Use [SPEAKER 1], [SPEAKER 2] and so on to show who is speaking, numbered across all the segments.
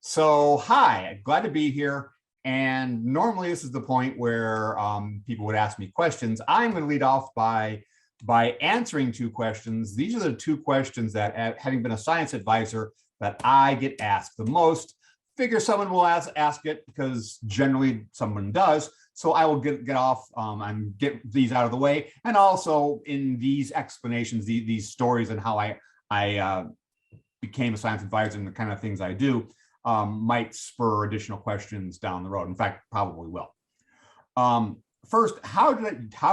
[SPEAKER 1] So, hi, glad to be here. And normally this is the point where people would ask me questions. I'm going to lead off by answering two questions. These are the two questions that, having been a science advisor, that I get asked the most. Figure someone will ask it because generally someone does. So I will get off and get these out of the way. And also in these explanations, these stories and how I became a science advisor and the kind of things I do might spur additional questions down the road. In fact, probably will. First, how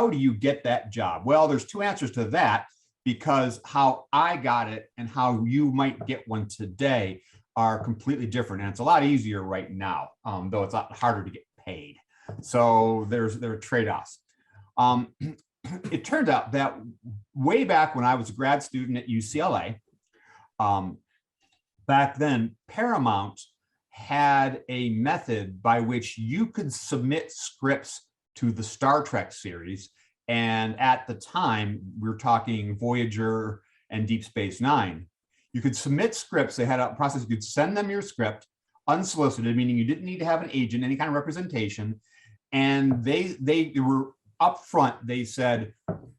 [SPEAKER 1] do you get that job? Well, there's two answers to that, because how I got it and how you might get one today are completely different. And it's a lot easier right now, though it's a lot harder to get paid. So there are trade-offs. It turned out that way back when I was a grad student at UCLA, back then, Paramount had a method by which you could submit scripts to the Star Trek series. And at the time, we were talking Voyager and Deep Space Nine. You could submit scripts. They had a process. You could send them your script unsolicited, meaning you didn't need to have an agent, any kind of representation. And they were upfront. They said,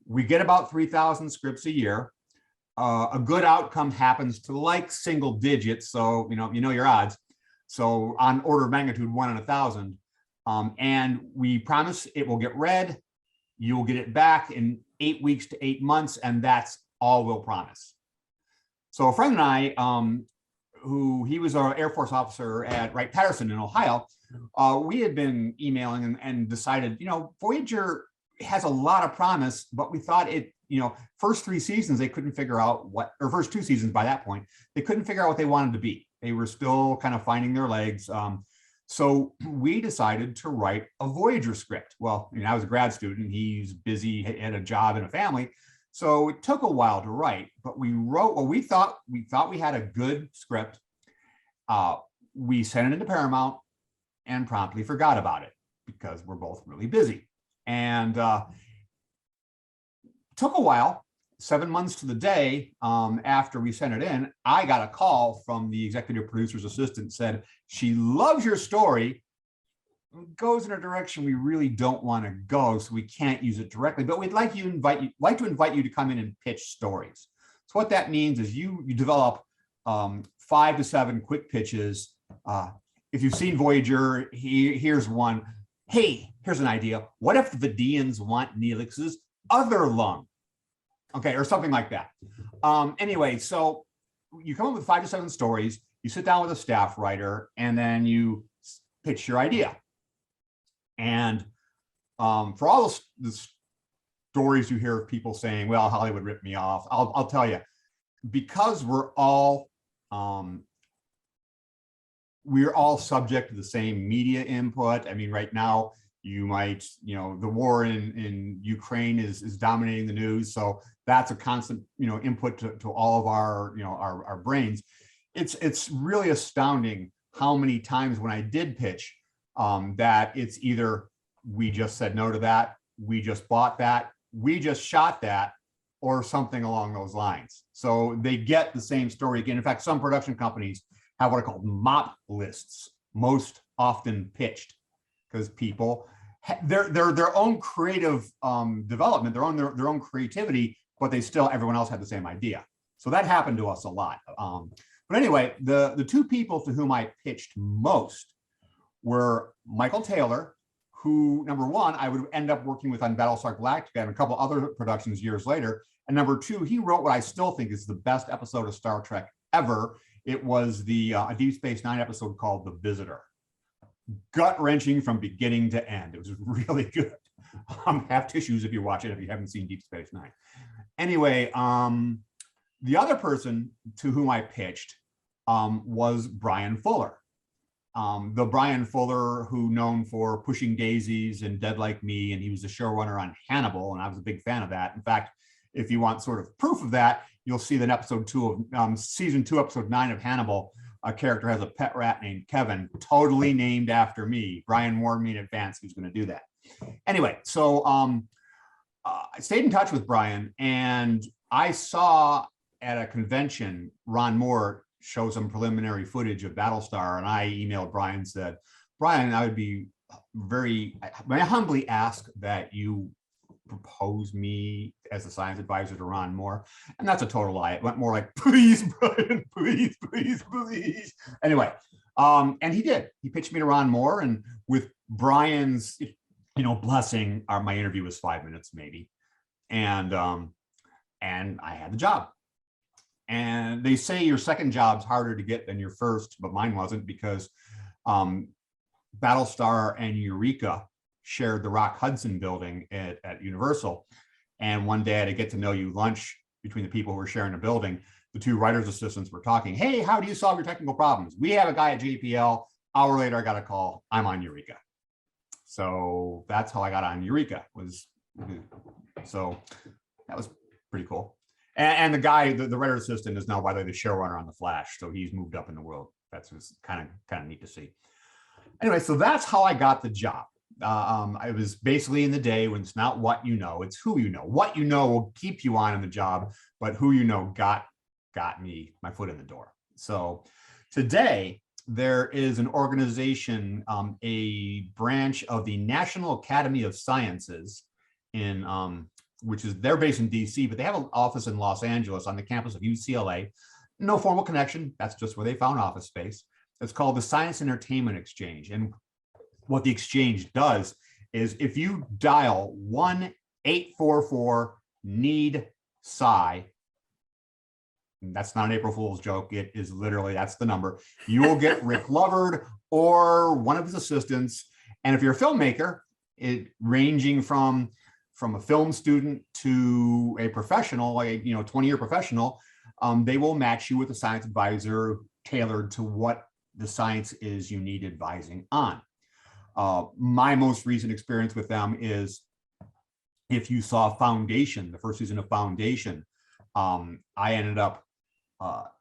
[SPEAKER 1] we get about 3,000 scripts a year. A good outcome happens to like single digits, so you know your odds. So on order of magnitude, 1 in 1,000, and we promise it will get read. You will get it back in 8 weeks to 8 months, and that's all we'll promise. So a friend and I, he was our Air Force officer at Wright-Patterson in Ohio, we had been emailing and decided, Voyager has a lot of promise, but we thought it. First 3 seasons, they couldn't figure out or first 2 seasons by that point, they couldn't figure out what they wanted to be. They were still kind of finding their legs. So we decided to write a Voyager script. Well, I was a grad student, he's busy, had a job and a family. So it took a while to write, but we wrote what we thought we had a good script. We sent it into Paramount and promptly forgot about it because we're both really busy. And took a while, 7 months to the day after we sent it in, I got a call from the executive producer's assistant, said, she loves your story, goes in a direction we really don't want to go, so we can't use it directly, but we'd like to invite you to come in and pitch stories. So what that means is you develop 5 to 7 quick pitches. If you've seen Voyager, here's one. Hey, here's an idea. What if the Vernians want Neelix's other lung? Okay, or something like that. Anyway, so you come up with 5 to 7 stories, you sit down with a staff writer, and then you pitch your idea. And for all the stories you hear of people saying, well, Hollywood ripped me off, I'll tell you, because we're all subject to the same media input. I mean, right now, you might, the war in Ukraine is dominating the news. So that's a constant, input to all of our brains. It's really astounding how many times when I did pitch that it's either we just said no to that, we just bought that, we just shot that, or something along those lines. So they get the same story again. In fact, some production companies have what are called MOP lists, most often pitched, because people their own creative development, their own creativity, but everyone else had the same idea. So that happened to us a lot. But anyway, the 2 people to whom I pitched most were Michael Taylor, who, number 1, I would end up working with on Battlestar Galactica and a couple other productions years later. And number 2, he wrote what I still think is the best episode of Star Trek ever. It was the Deep Space Nine episode called The Visitor. Gut-wrenching from beginning to end. It was really good. Have tissues if you watch it, if you haven't seen Deep Space Nine. Anyway, the other person to whom I pitched was Brian Fuller. The Brian Fuller who known for Pushing Daisies and Dead Like Me, and he was the showrunner on Hannibal, and I was a big fan of that. In fact, if you want sort of proof of that, you'll see that episode 2 of season 2, episode 9 of Hannibal, a character has a pet rat named Kevin, totally named after me. Brian warned me in advance he was going to do that. Anyway, so I stayed in touch with Brian, and I saw at a convention Ron Moore show some preliminary footage of Battlestar, and I emailed Brian and said, Brian, I would be may I humbly ask that you propose me as a science advisor to Ron Moore? And that's a total lie. It went more like, please, Brian, please, please, please. Anyway, and he did. He pitched me to Ron Moore, and with Brian's, blessing, my interview was 5 minutes maybe, and I had the job. And they say your second job's harder to get than your first, but mine wasn't, because Battlestar and Eureka shared the Rock Hudson building at Universal. And one day at a get to know you lunch between the people who were sharing the building, the two writer's assistants were talking, hey, how do you solve your technical problems? We have a guy at JPL. Hour later, I got a call. I'm on Eureka. So that's how I got on Eureka. So that was pretty cool. And the guy, the writer assistant, is now, by the way, the showrunner on The Flash. So he's moved up in the world. That's kind of neat to see. Anyway, so that's how I got the job. I was basically in the day when it's not what you know, it's who you know. What you know will keep you on in the job, but who you know got me my foot in the door. So today there is an organization, a branch of the National Academy of Sciences they're based in DC, but they have an office in Los Angeles on the campus of UCLA. No formal connection. That's just where they found office space. It's called the Science Entertainment Exchange. And what the exchange does is, if you dial 1-844-NEED-SCI, that's not an April Fool's joke, it is literally, that's the number, you will get Rick Loverd or one of his assistants. And if you're a filmmaker, ranging from a film student to a professional, like a 20-year professional, they will match you with a science advisor tailored to what the science is you need advising on. My most recent experience with them is, if you saw Foundation, the first season of Foundation, I ended up,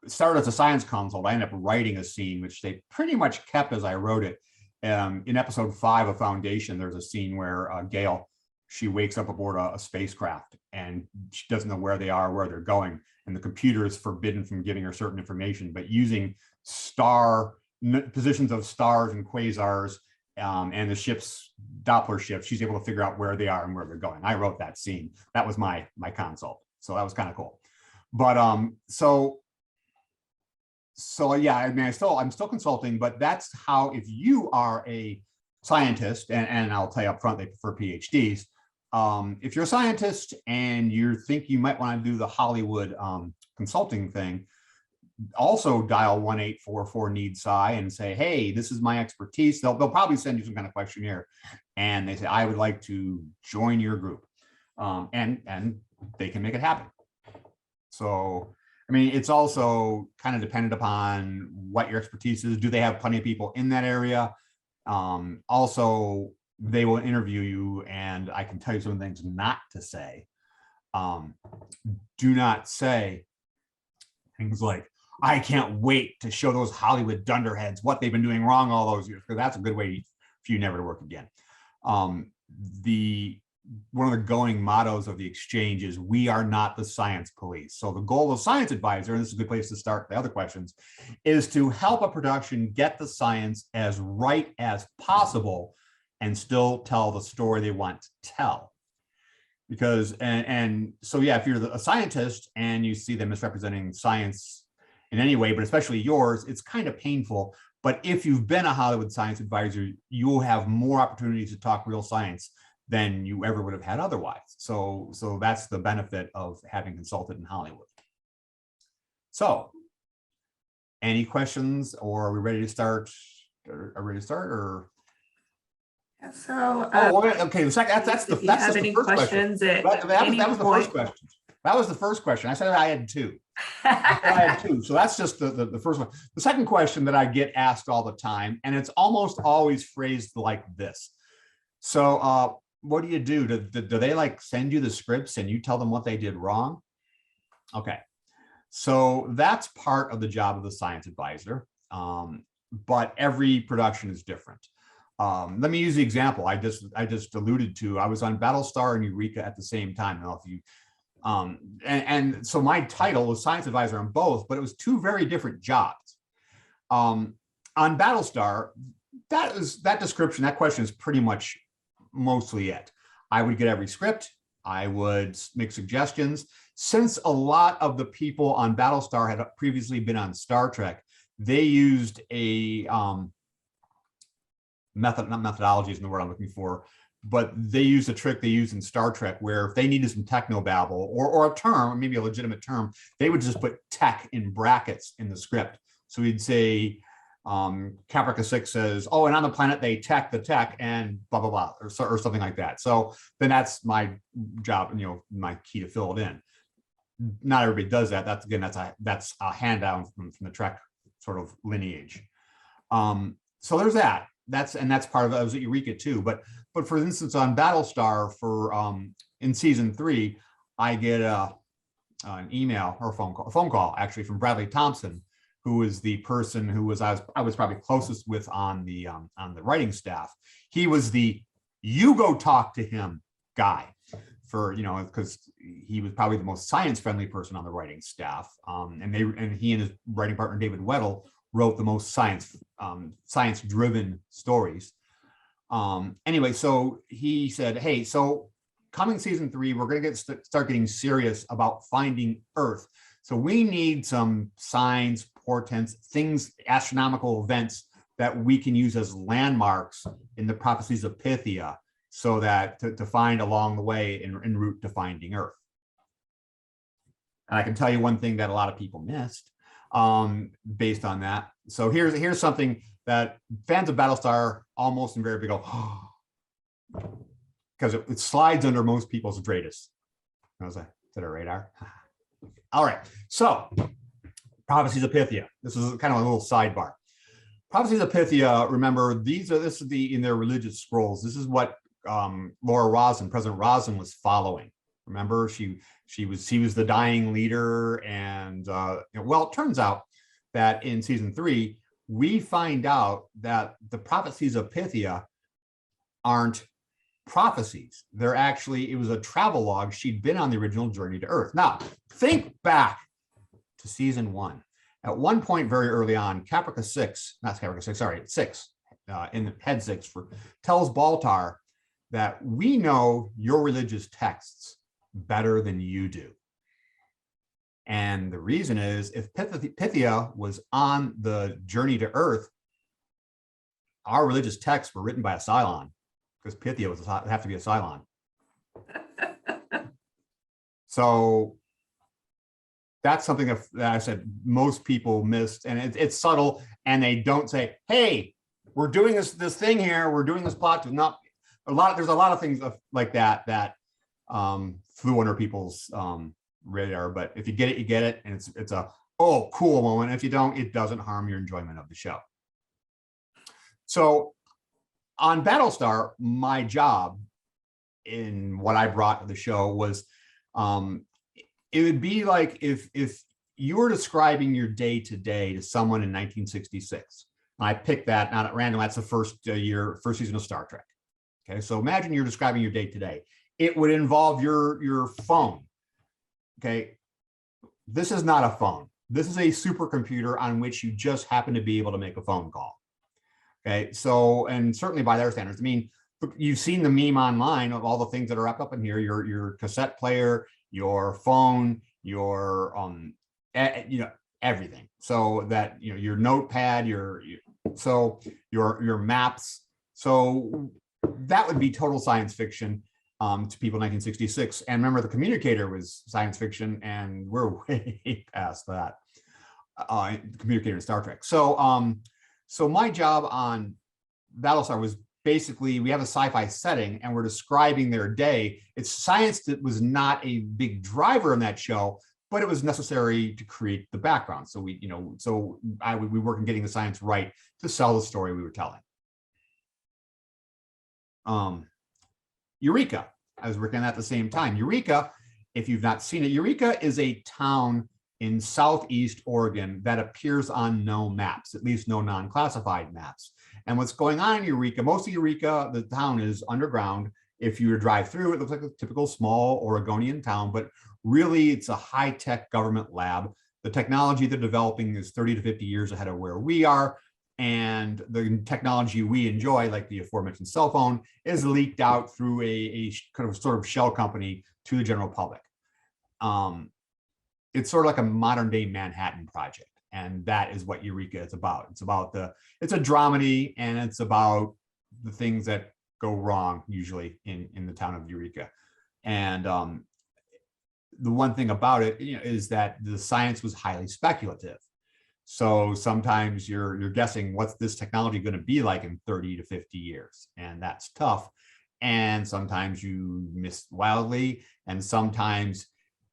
[SPEAKER 1] started as a science consult. I ended up writing a scene, which they pretty much kept as I wrote it. In episode 5 of Foundation, there's a scene where Gail, she wakes up aboard a spacecraft, and she doesn't know where they are, where they're going. And the computer is forbidden from giving her certain information, but using positions of stars and quasars, and the ship's Doppler shift, she's able to figure out where they are and where they're going. I wrote that scene. That was my consult. So that was kind of cool. But so yeah, I mean, I'm still consulting, but that's how, if you are a scientist, and I'll tell you up front, they prefer PhDs. If you're a scientist and you think you might want to do the Hollywood consulting thing, also dial 1-844-NEED-SCI and say, hey, this is my expertise. They'll probably send you some kind of questionnaire, and they say, I would like to join your group, and they can make it happen. So, I mean, it's also kind of dependent upon what your expertise is. Do they have plenty of people in that area? Also, they will interview you, and I can tell you some things not to say. Do not say things like, I can't wait to show those Hollywood dunderheads what they've been doing wrong all those years, because that's a good way for you never to work again. One of the going mottos of the exchange is, we are not the science police. So the goal of science advisor, and this is a good place to start the other questions, is to help a production get the science as right as possible and still tell the story they want to tell. Because, and so, yeah, if you're a scientist and you see them misrepresenting science in any way, but especially yours, it's kind of painful. But if you've been a Hollywood science advisor, you'll have more opportunities to talk real science than you ever would have had otherwise. So that's the benefit of having consulted in Hollywood. So, any questions, or are we ready to start? Are we ready to start, or?
[SPEAKER 2] Yeah, so,
[SPEAKER 1] okay. The second, that's the first question. That was the first question. That was the first question. I said I had two. I had two. So that's just the first one. The second question that I get asked all the time, and it's almost always phrased like this. So what do you do? Do they like send you the scripts and you tell them what they did wrong? Okay. So that's part of the job of the science advisor. But every production is different. Let me use the example I just alluded to. I was on Battlestar and Eureka at the same time. Now, if you and so my title was science advisor on both, but it was two very different jobs. On Battlestar, that description, that question is pretty much mostly it. I would get every script. I would make suggestions. Since a lot of the people on Battlestar had previously been on Star Trek, they used a methodology isn't the word I'm looking for, but they used a trick they use in Star Trek where if they needed some technobabble or a term, maybe a legitimate term, they would just put tech in brackets in the script. So we'd say, Caprica 6 says, oh, and on the planet they tech the tech and blah, blah, blah, or something like that. So then that's my job, my key to fill it in. Not everybody does that. That's a handout from the Trek sort of lineage. So there's that. That's part of it. I was at Eureka too. But for instance, on Battlestar in season 3, I get an email or a phone call actually from Bradley Thompson, who is the person who I was probably closest with on the writing staff. He was the you go talk to him guy for, because he was probably the most science friendly person on the writing staff. And he and his writing partner David Weddle wrote the most science driven stories. Anyway, so he said, hey, so coming season 3, we're going to start getting serious about finding Earth. So we need some signs, portents, things, astronomical events that we can use as landmarks in the Prophecies of Pithia, so that to find along the way en route to finding Earth. And I can tell you one thing that a lot of people missed based on that. So here's something that fans of Battlestar almost invariably go, oh, because it slides under most people's greatest. Is that a radar? All right, so Prophecies of Pithia. This is kind of a little sidebar. Prophecies of Pithia, remember, this is in their religious scrolls. This is what Laura Roslin, President Roslin, was following. Remember, she was the dying leader, and well, it turns out that in season 3, we find out that the Prophecies of Pithia aren't prophecies. They're actually, it was a travel log. She'd been on the original journey to Earth. Now, think back to season 1. At one point very early on, Caprica 6, not Caprica 6, sorry, 6, in the head 6, tells Baltar that we know your religious texts better than you do. And the reason is, if Pithia was on the journey to Earth, our religious texts were written by a Cylon, because Pithia would have to be a Cylon. So that's something that I said most people missed, and it's subtle, and they don't say, hey, we're doing this thing here, we're doing this plot. There's a lot of things like that flew under people's radar, but if you get it, you get it, and it's a oh cool moment. If you don't, it doesn't harm your enjoyment of the show. So on Battlestar, my job in what I brought to the show was it would be like if you were describing your day to day to someone in 1966. I picked that not at random. That's the first season of Star Trek. Okay, so imagine you're describing your day to day. It would involve your phone. Okay, this is not a phone. This is a supercomputer on which you just happen to be able to make a phone call. Okay, so, and certainly by their standards, I mean, you've seen the meme online of all the things that are up in here, your cassette player, your phone, your everything. So that your notepad, your maps. So that would be total science fiction to people in 1966. And remember, the communicator was science fiction, and we're way past that. The communicator in Star Trek. So so my job on Battlestar was basically, we have a sci-fi setting and we're describing their day. It's science that was not a big driver in that show, but it was necessary to create the background. So we work in getting the science right to sell the story we were telling. Eureka, I was working on that at the same time. Eureka, if you've not seen it, Eureka is a town in Southeast Oregon that appears on no maps, at least no non-classified maps. And what's going on in Eureka, most of Eureka, the town is underground. If you were to drive through, it looks like a typical small Oregonian town, but really it's a high-tech government lab. the technology they're developing is 30 to 50 years ahead of where we are. And the technology we enjoy, like the aforementioned cell phone, is leaked out through a kind of sort of shell company to the general public. It's sort of like a modern day Manhattan Project. And that is what Eureka is about. It's a dramedy, and it's about the things that go wrong usually in the town of Eureka. And the one thing about it, is that the science was highly speculative. So sometimes you're guessing what's this technology going to be like in 30 to 50 years, and that's tough. And sometimes you miss wildly, and sometimes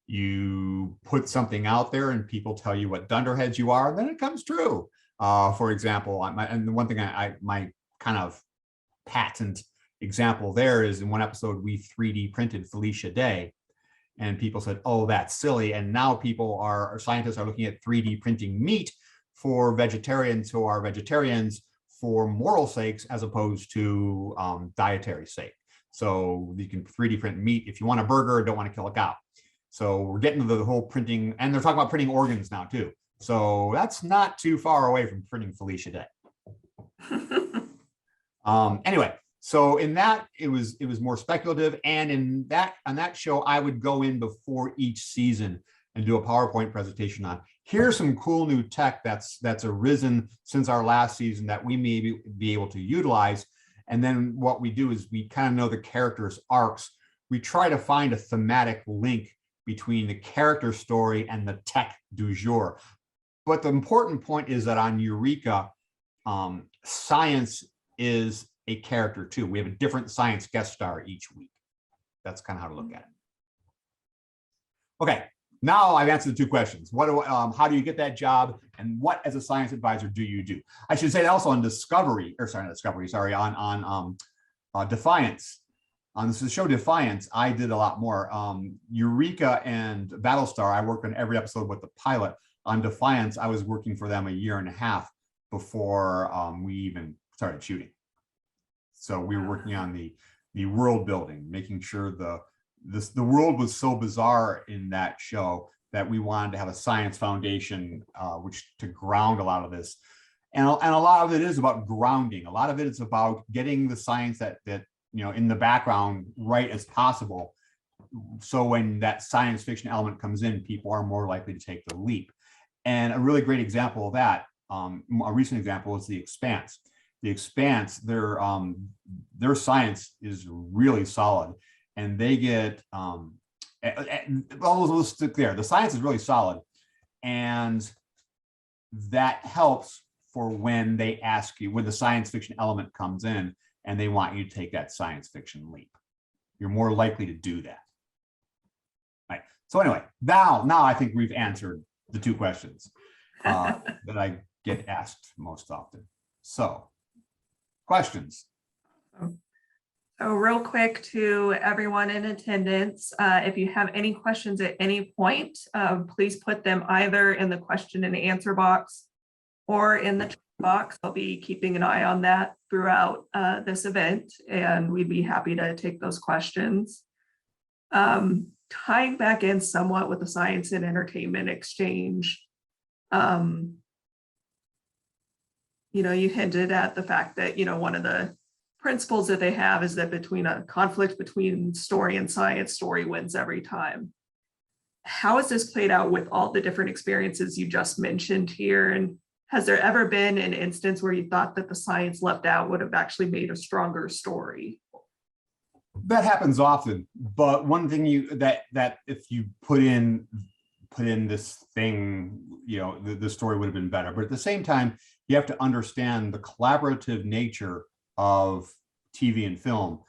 [SPEAKER 1] you put something out there and people tell you what dunderheads you are, and then it comes true. For example, and the one thing my kind of patent example there is in one episode we 3D printed Felicia Day, and people said, "Oh, that's silly." And now scientists are looking at 3D printing meat for vegetarians who are vegetarians for moral sakes as opposed to dietary sake. So you can 3D print meat if you want a burger, don't want to kill a cow. So we're getting to the whole printing, and they're talking about printing organs now too. So that's not too far away from printing Felicia Day. Anyway, so in that it was more speculative, and on that show I would go in before each season and do a PowerPoint presentation on here's some cool new tech that's arisen since our last season that we may be able to utilize. And then what we do is we kind of know the characters' arcs. We try to find a thematic link between the character story and the tech du jour. But the important point is that on Eureka, science is a character too. We have a different science guest star each week. That's kind of how to look at it. Okay, now I've answered the two questions. How do you get that job, and what as a science advisor do you do? I should say that also on Defiance. On the show Defiance, I did a lot more. Eureka and Battlestar, I worked on every episode with the pilot. On Defiance, I was working for them a year and a half before we even started shooting. So we were working on the world building, making sure the world was so bizarre in that show that we wanted to have a science foundation, which to ground a lot of this. And a lot of it is about grounding. A lot of it is about getting the science that in the background right as possible. So when that science fiction element comes in, people are more likely to take the leap. And a really great example of that, a recent example, is the Expanse. The Expanse, their science is really solid, and they get let's stick there. The science is really solid, and that helps for when they ask you, when the science fiction element comes in and they want you to take that science fiction leap. You're more likely to do that. Right. So anyway, now I think we've answered the two questions that I get asked most often. So, questions?
[SPEAKER 2] So real quick to everyone in attendance, if you have any questions at any point, please put them either in the question and answer box or in the chat box. I'll be keeping an eye on that throughout this event, and we'd be happy to take those questions. Tying back in somewhat with the science and entertainment exchange, you hinted at the fact that, one of the principles that they have is that between a conflict between story and science, story wins every time. How has this played out with all the different experiences you just mentioned here? And has there ever been an instance where you thought that the science left out would have actually made a stronger story?
[SPEAKER 1] That happens often, but one thing that if you put in this thing, the story would have been better. But at the same time, you have to understand the collaborative nature of TV and film,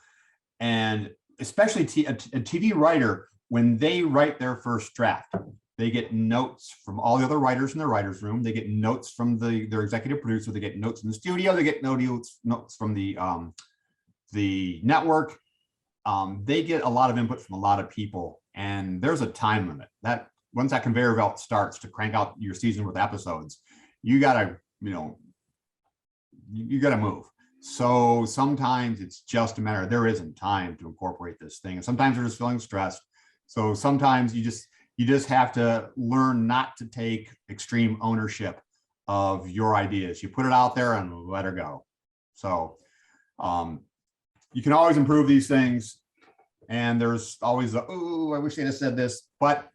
[SPEAKER 1] and especially a TV writer, when they write their first draft, they get notes from all the other writers in the writer's room. They get notes from their executive producer. They get notes in the studio. They get notes from the network. They get a lot of input from a lot of people, and there's a time limit. That once that conveyor belt starts to crank out your season with episodes, you gotta move. So sometimes it's just a matter, there isn't time to incorporate this thing. And sometimes they're just feeling stressed. So sometimes You just have to learn not to take extreme ownership of your ideas. You put it out there and let her go. So you can always improve these things. And there's always the, oh, I wish they'd have said this. But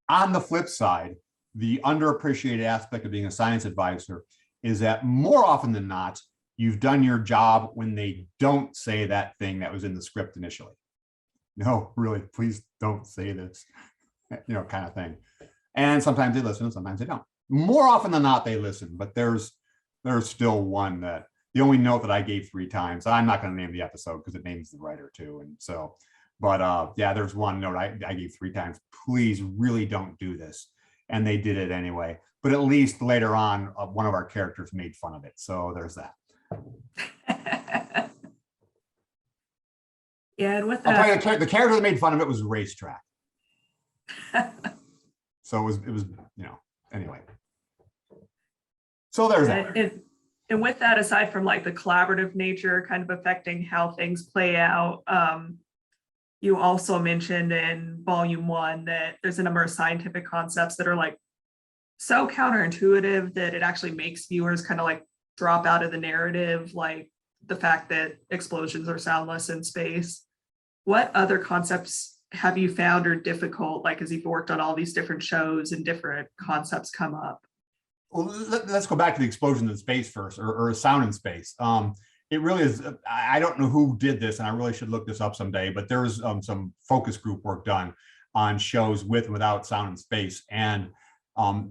[SPEAKER 1] on the flip side, the underappreciated aspect of being a science advisor is that more often than not, you've done your job when they don't say that thing that was in the script initially. No, really, please don't say this, kind of thing. And sometimes they listen, and sometimes they don't. More often than not, they listen, but there's still one that the only note that I gave 3 times. I'm not going to name the episode because it names the writer too. And so, but yeah, there's one note I gave 3 times. Please really don't do this. And they did it anyway. But at least later on, one of our characters made fun of it. So there's that.
[SPEAKER 2] Yeah, and with
[SPEAKER 1] I'll
[SPEAKER 2] that,
[SPEAKER 1] tell you, the character that made fun of it was Racetrack. So it was, anyway. So there's that.
[SPEAKER 2] And with that, aside from like the collaborative nature kind of affecting how things play out, you also mentioned in volume 1 that there's a number of scientific concepts that are like so counterintuitive that it actually makes viewers kind of like drop out of the narrative, like the fact that explosions are soundless in space. What other concepts have you found are difficult, like as you've worked on all these different shows and different concepts come up?
[SPEAKER 1] Well, let's go back to the explosion in space first, or sound in space. It really is, I don't know who did this, and I really should look this up someday, but there's some focus group work done on shows with and without sound in space. And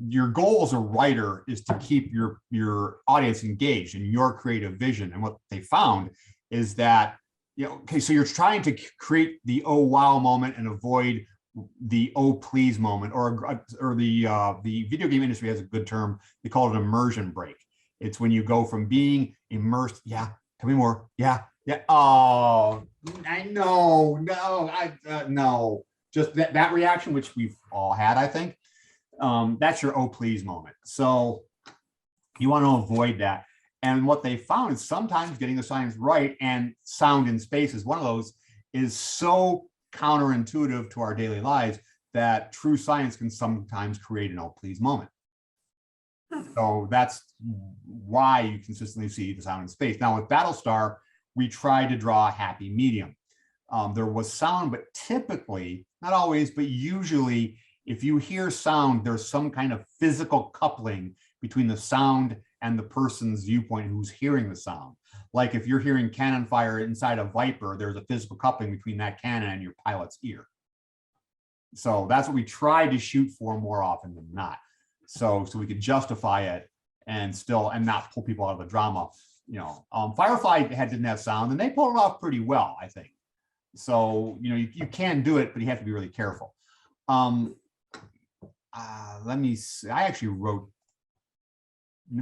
[SPEAKER 1] your goal as a writer is to keep your audience engaged in your creative vision. And what they found is that, okay, so you're trying to create the oh wow moment and avoid the oh please moment, or the video game industry has a good term. They call it immersion break. It's when you go from being immersed, yeah, tell me more, yeah, oh, I know, no, no, just that reaction, which we've all had, I think. That's your oh please moment. So you want to avoid that. And what they found is sometimes getting the science right, and sound in space is one of those, is so counterintuitive to our daily lives that true science can sometimes create an oh please moment. So that's why you consistently see the sound in space. Now with Battlestar, we tried to draw a happy medium. There was sound, but typically, not always, but usually, if you hear sound, there's some kind of physical coupling between the sound and the person's viewpoint who's hearing the sound. Like if you're hearing cannon fire inside a Viper, there's a physical coupling between that cannon and your pilot's ear. So that's what we try to shoot for more often than not. So we could justify it and not pull people out of the drama. Firefly didn't have sound, and they pulled it off pretty well, I think. So you can do it, but you have to be really careful. Let me see. Let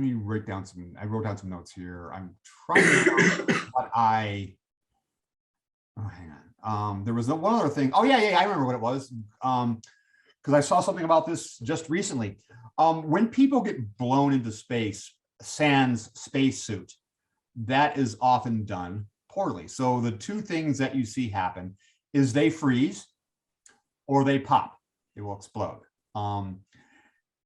[SPEAKER 1] me write down I wrote down some notes here. I'm trying to know what hang on. There was one other thing. Oh yeah, I remember what it was. Because I saw something about this just recently. When people get blown into space, sans spacesuit, that is often done poorly. So the 2 things that you see happen is they freeze or they pop. They will explode.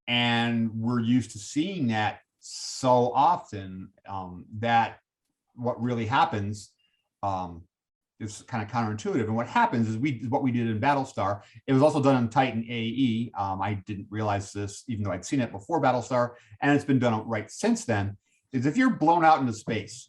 [SPEAKER 1] And we're used to seeing that so often that what really happens is kind of counterintuitive. And what happens is what we did in Battlestar. It was also done on Titan AE. I didn't realize this, even though I'd seen it before Battlestar, and it's been done right since then, is if you're blown out into space,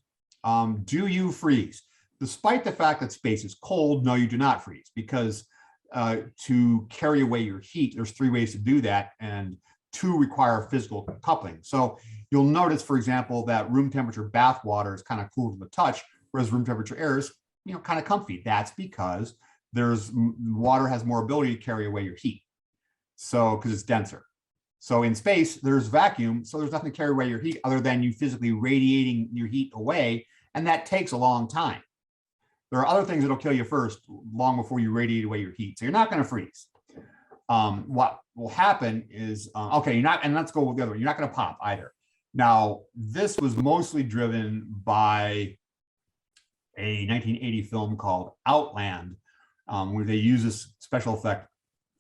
[SPEAKER 1] do you freeze? Despite the fact that space is cold, no, you do not freeze, because to carry away your heat, there's 3 ways to do that, and 2 require physical coupling. So you'll notice, for example, that room temperature bath water is kind of cool to the touch, whereas room temperature air is kind of comfy. That's because water has more ability to carry away your heat. So because it's denser. So in space, there's vacuum, so there's nothing to carry away your heat other than you physically radiating your heat away, and that takes a long time. There are other things that'll kill you first, long before you radiate away your heat. So you're not going to freeze. What will happen is, and let's go with the other one. You're not going to pop either. Now, this was mostly driven by a 1980 film called Outland, where they use this special effect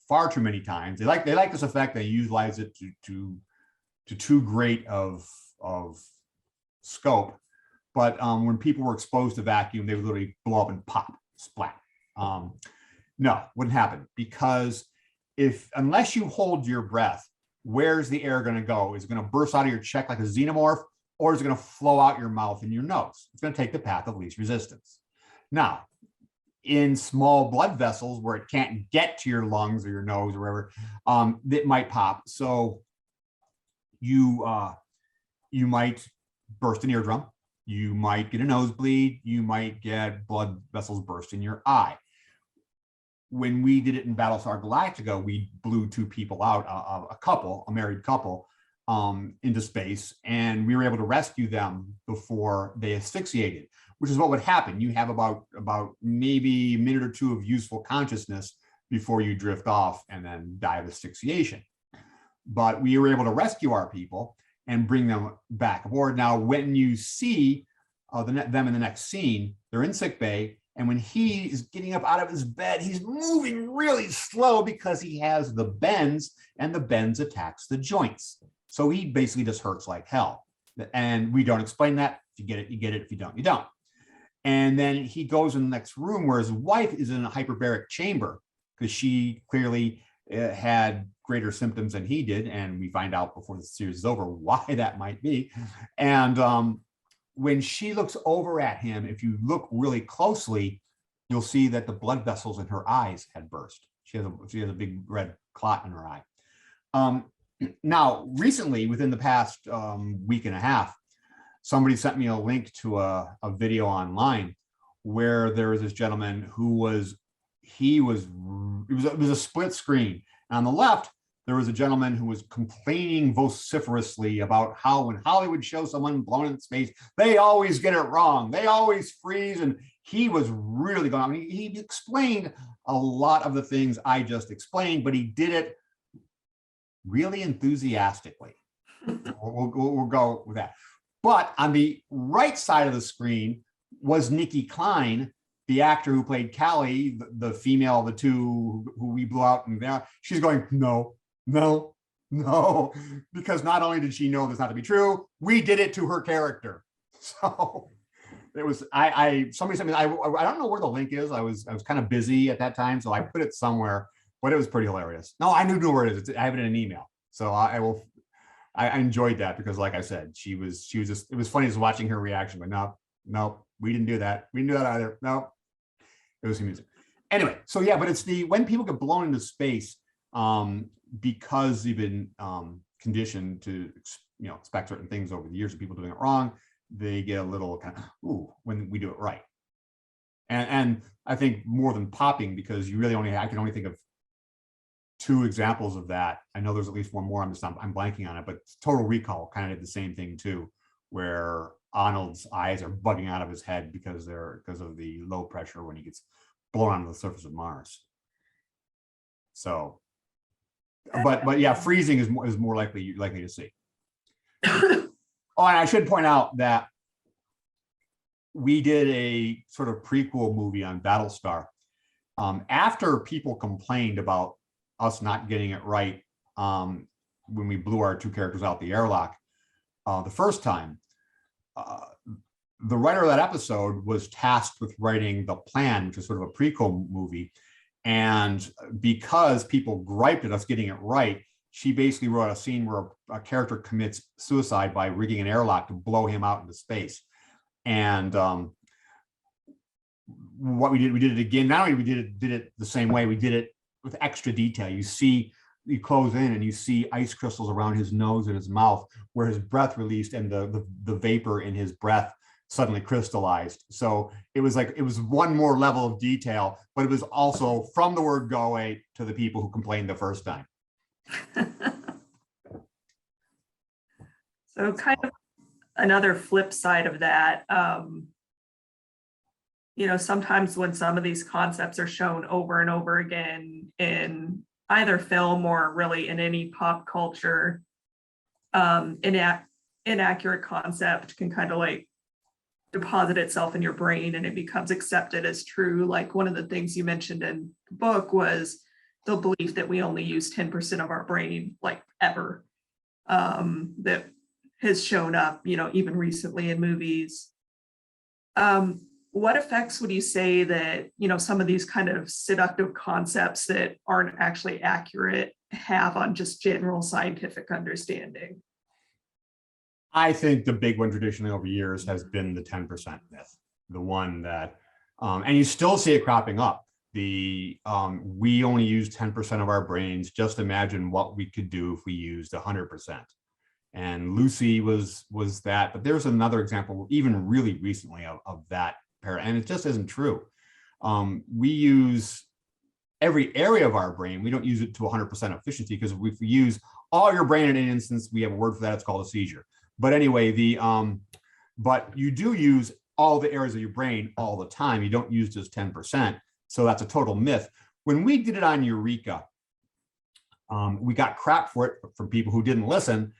[SPEAKER 1] far too many times. They like this effect. They utilize it to too great of scope. But when people were exposed to vacuum, they would literally blow up and pop, splat. No, wouldn't happen, because unless you hold your breath, where's the air going to go? Is it going to burst out of your cheek like a xenomorph, or is it going to flow out your mouth and your nose? It's going to take the path of least resistance. Now, in small blood vessels where it can't get to your lungs or your nose or wherever, it might pop. So you might burst an eardrum, you might get a nosebleed, you might get blood vessels burst in your eye. When we did it in Battlestar Galactica, we blew 2 people out, a married couple, into space, and we were able to rescue them before they asphyxiated, which is what would happen. You have about maybe a minute or 2 of useful consciousness before you drift off and then die of asphyxiation. But we were able to rescue our people and bring them back aboard. Now, when you see them in the next scene, they're in sick bay, and when he is getting up out of his bed, he's moving really slow because he has the bends, and the bends attacks the joints. So he basically just hurts like hell. And we don't explain that. If you get it, you get it. If you don't, you don't. And then he goes in the next room where his wife is in a hyperbaric chamber, because she clearly had greater symptoms than he did. And we find out before the series is over why that might be. And when she looks over at him, if you look really closely, you'll see that the blood vessels in her eyes had burst. She has a big red clot in her eye. Now, recently, within the past week and a half, somebody sent me a link to a video online where there was this gentleman who it was a split screen. And on the left, there was a gentleman who was complaining vociferously about how when Hollywood shows someone blown in space, they always get it wrong. They always freeze. And he was really going on. I mean, he explained a lot of the things I just explained, but he did it really enthusiastically. We'll go with that. But on the right side of the screen was Nikki Klein, the actor who played Callie, the female of the 2 who we blew out. And she's going, no, because not only did she know this not to be true, we did it to her character. So it was, somebody sent me, I don't know where the link is. I was kind of busy at that time, so I put it somewhere, but it was pretty hilarious. No, I knew where it is. I have it in an email. So I enjoyed that, because like I said, she was just, it was funny just watching her reaction, but no, we didn't do that. We didn't do that either. No, it was music. Anyway, so yeah, but it's when people get blown into space, because they've been conditioned to expect certain things over the years of people doing it wrong, they get a little kind of when we do it right. And I think more than popping, because you really I can only think of 2 examples of that. I know there's at least one more. I'm blanking on it, but Total Recall kind of did the same thing too, where Arnold's eyes are bugging out of his head because of the low pressure when he gets blown onto the surface of Mars. So, but yeah, freezing is more likely to see. Oh, and I should point out that we did a sort of prequel movie on Battlestar. After people complained about us not getting it right when we blew our 2 characters out the airlock the first time, the writer of that episode was tasked with writing the plan, which is sort of a prequel movie. And because people griped at us getting it right, she basically wrote a scene where a character commits suicide by rigging an airlock to blow him out into space. And what we did it again. Not only we did it the same way, we did it with extra detail. You close in and you see ice crystals around his nose and his mouth where his breath released, and the vapor in his breath suddenly crystallized. So it was one more level of detail, but it was also from the word go away to the people who complained the first time.
[SPEAKER 2] So kind of another flip side of that, sometimes when some of these concepts are shown over and over again in either film or really in any pop culture, inaccurate concept can kind of like deposit itself in your brain and it becomes accepted as true. Like one of the things you mentioned in the book was the belief that we only use 10% of our brain, like ever, that has shown up, even recently in movies. What effects would you say that, some of these kind of seductive concepts that aren't actually accurate have on just general scientific understanding?
[SPEAKER 1] I think the big one traditionally over years has been the 10% myth, the one that, and you still see it cropping up. We only use 10% of our brains. Just imagine what we could do if we used 100%. And Lucy was that, but there's another example, even really recently, of that pair, and it just isn't true. We use every area of our brain. We don't use it to 100% efficiency, because if we use all your brain in an instance, we have a word for that. It's called a seizure. But anyway, but you do use all the areas of your brain all the time. You don't use just 10%. So that's a total myth. When we did it on Eureka, we got crap for it from people who didn't listen.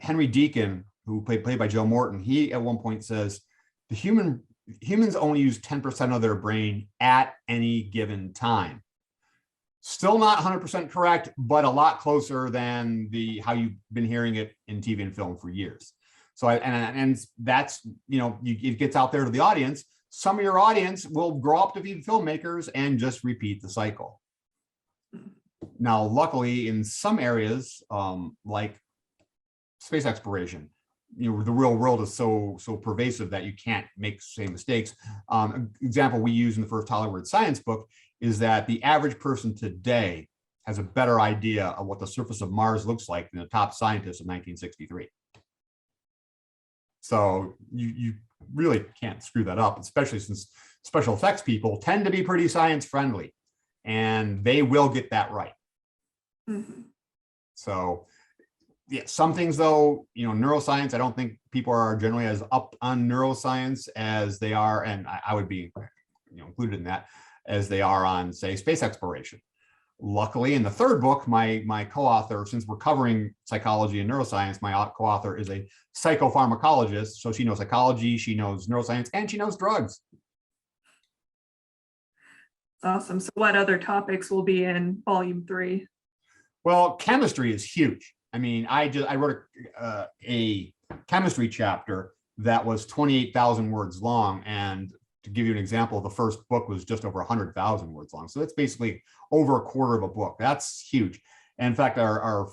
[SPEAKER 1] Henry Deacon, who played by Joe Morton, he at one point says the humans only use 10% of their brain at any given time. Still not 100% correct, but a lot closer than how you've been hearing it in TV and film for years. So and that's, it gets out there to the audience. Some of your audience will grow up to be filmmakers and just repeat the cycle. Now, luckily, in some areas, like space exploration, the real world is so pervasive that you can't make the same mistakes. Example we use in the first Hollywood science book is that the average person today has a better idea of what the surface of Mars looks like than the top scientists of 1963. So you really can't screw that up, especially since special effects people tend to be pretty science friendly, and they will get that right. Mm-hmm. So yeah, some things though, neuroscience, I don't think people are generally as up on neuroscience as they are, and I would be included in that, as they are on, say, space exploration. Luckily, in the third book, my co-author, since we're covering psychology and neuroscience, my co-author is a psychopharmacologist. So she knows psychology, she knows neuroscience, and she knows drugs.
[SPEAKER 2] Awesome. So what other topics will be in volume 3?
[SPEAKER 1] Well, chemistry is huge. I mean, I wrote a chemistry chapter that was 28,000 words long, and to give you an example, the first book was just over 100,000 words long. So it's basically over a quarter of a book. That's huge. And in fact, our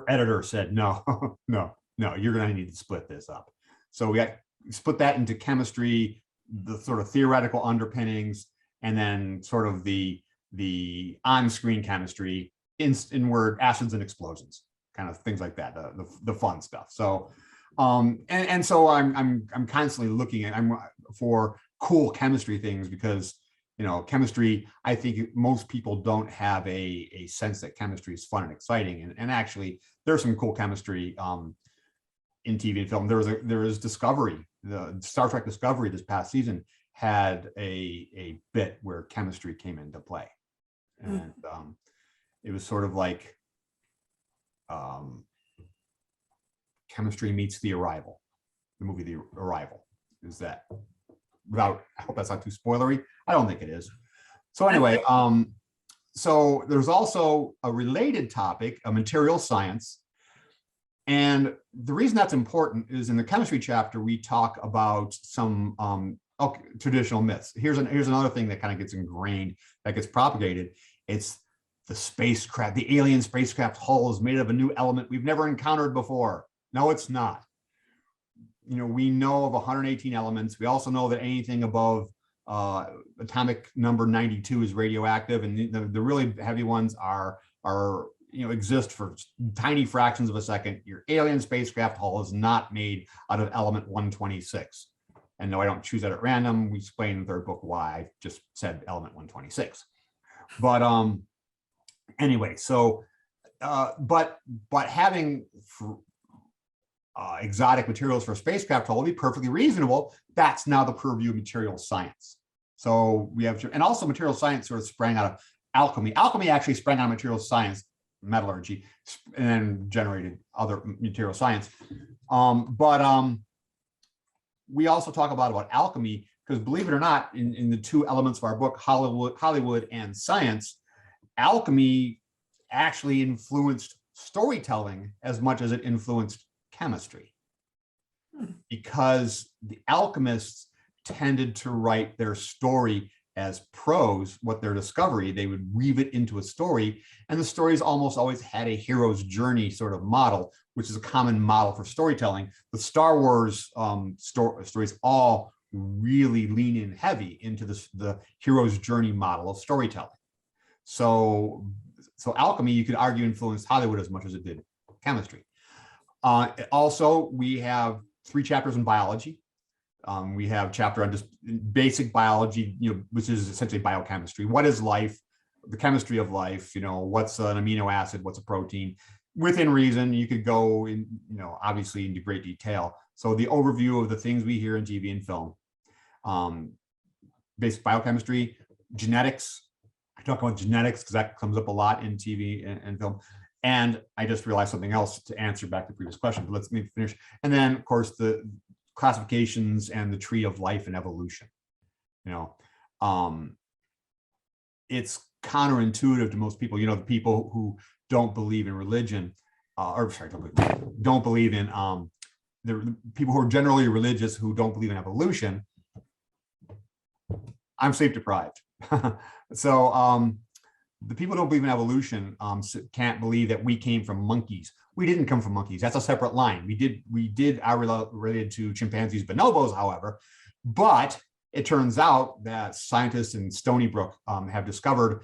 [SPEAKER 1] editor said, no, you're going to need to split this up. So we split that into chemistry, the sort of theoretical underpinnings, and then sort of the on-screen chemistry, in-word acids and explosions, kind of things like that, the fun stuff. So and so I'm constantly looking for cool chemistry things, because chemistry, I think most people don't have a sense that chemistry is fun and exciting, and actually there's some cool chemistry in TV and film. There is Discovery, the Star Trek Discovery this past season had a bit where chemistry came into play, and it was sort of like chemistry meets The Arrival, the movie The Arrival. Is that, I hope that's not too spoilery. I don't think it is. So anyway, so there's also a related topic, a material science. And the reason that's important is in the chemistry chapter, we talk about some traditional myths. Here's another thing that kind of gets ingrained, that gets propagated. It's the spacecraft, the alien spacecraft hull is made of a new element we've never encountered before. No, it's not. We know of 118 elements. We also know that anything above atomic number 92 is radioactive, and the really heavy ones are exist for tiny fractions of a second. Your alien spacecraft hull is not made out of element 126. And no, I don't choose that at random. We explain in the third book why I just said element 126. But anyway, so but having exotic materials for a spacecraft hull would be perfectly reasonable. That's now the purview of material science. So we have, and also material science sort of sprang out of alchemy. Alchemy actually sprang out of material science, metallurgy, and then generated other material science. But we also talk about alchemy because believe it or not, in the two elements of our book, Hollywood and science, alchemy actually influenced storytelling as much as it influenced chemistry. Because the alchemists tended to write their story as prose, what their discovery, they would weave it into a story. And the stories almost always had a hero's journey sort of model, which is a common model for storytelling. The Star Wars stories all really lean in heavy into the hero's journey model of storytelling. So alchemy, you could argue, influenced Hollywood as much as it did chemistry. Also, we have 3 chapters in biology. We have a chapter on just basic biology, which is essentially biochemistry. What is life? The chemistry of life. What's an amino acid? What's a protein? Within reason, you could go in, obviously into great detail. So the overview of the things we hear in TV and film, basic biochemistry, genetics. I talk about genetics because that comes up a lot in TV and film. And I just realized something else to answer back to the previous question, but let's maybe finish. And then, of course, the classifications and the tree of life and evolution. It's counterintuitive to most people. The people who don't believe in religion, don't believe in the people who are generally religious who don't believe in evolution. I'm sleep deprived. So the people who don't believe in evolution can't believe that we came from monkeys. We didn't come from monkeys. That's a separate line. We are related to chimpanzees, bonobos, however. But it turns out that scientists in Stony Brook have discovered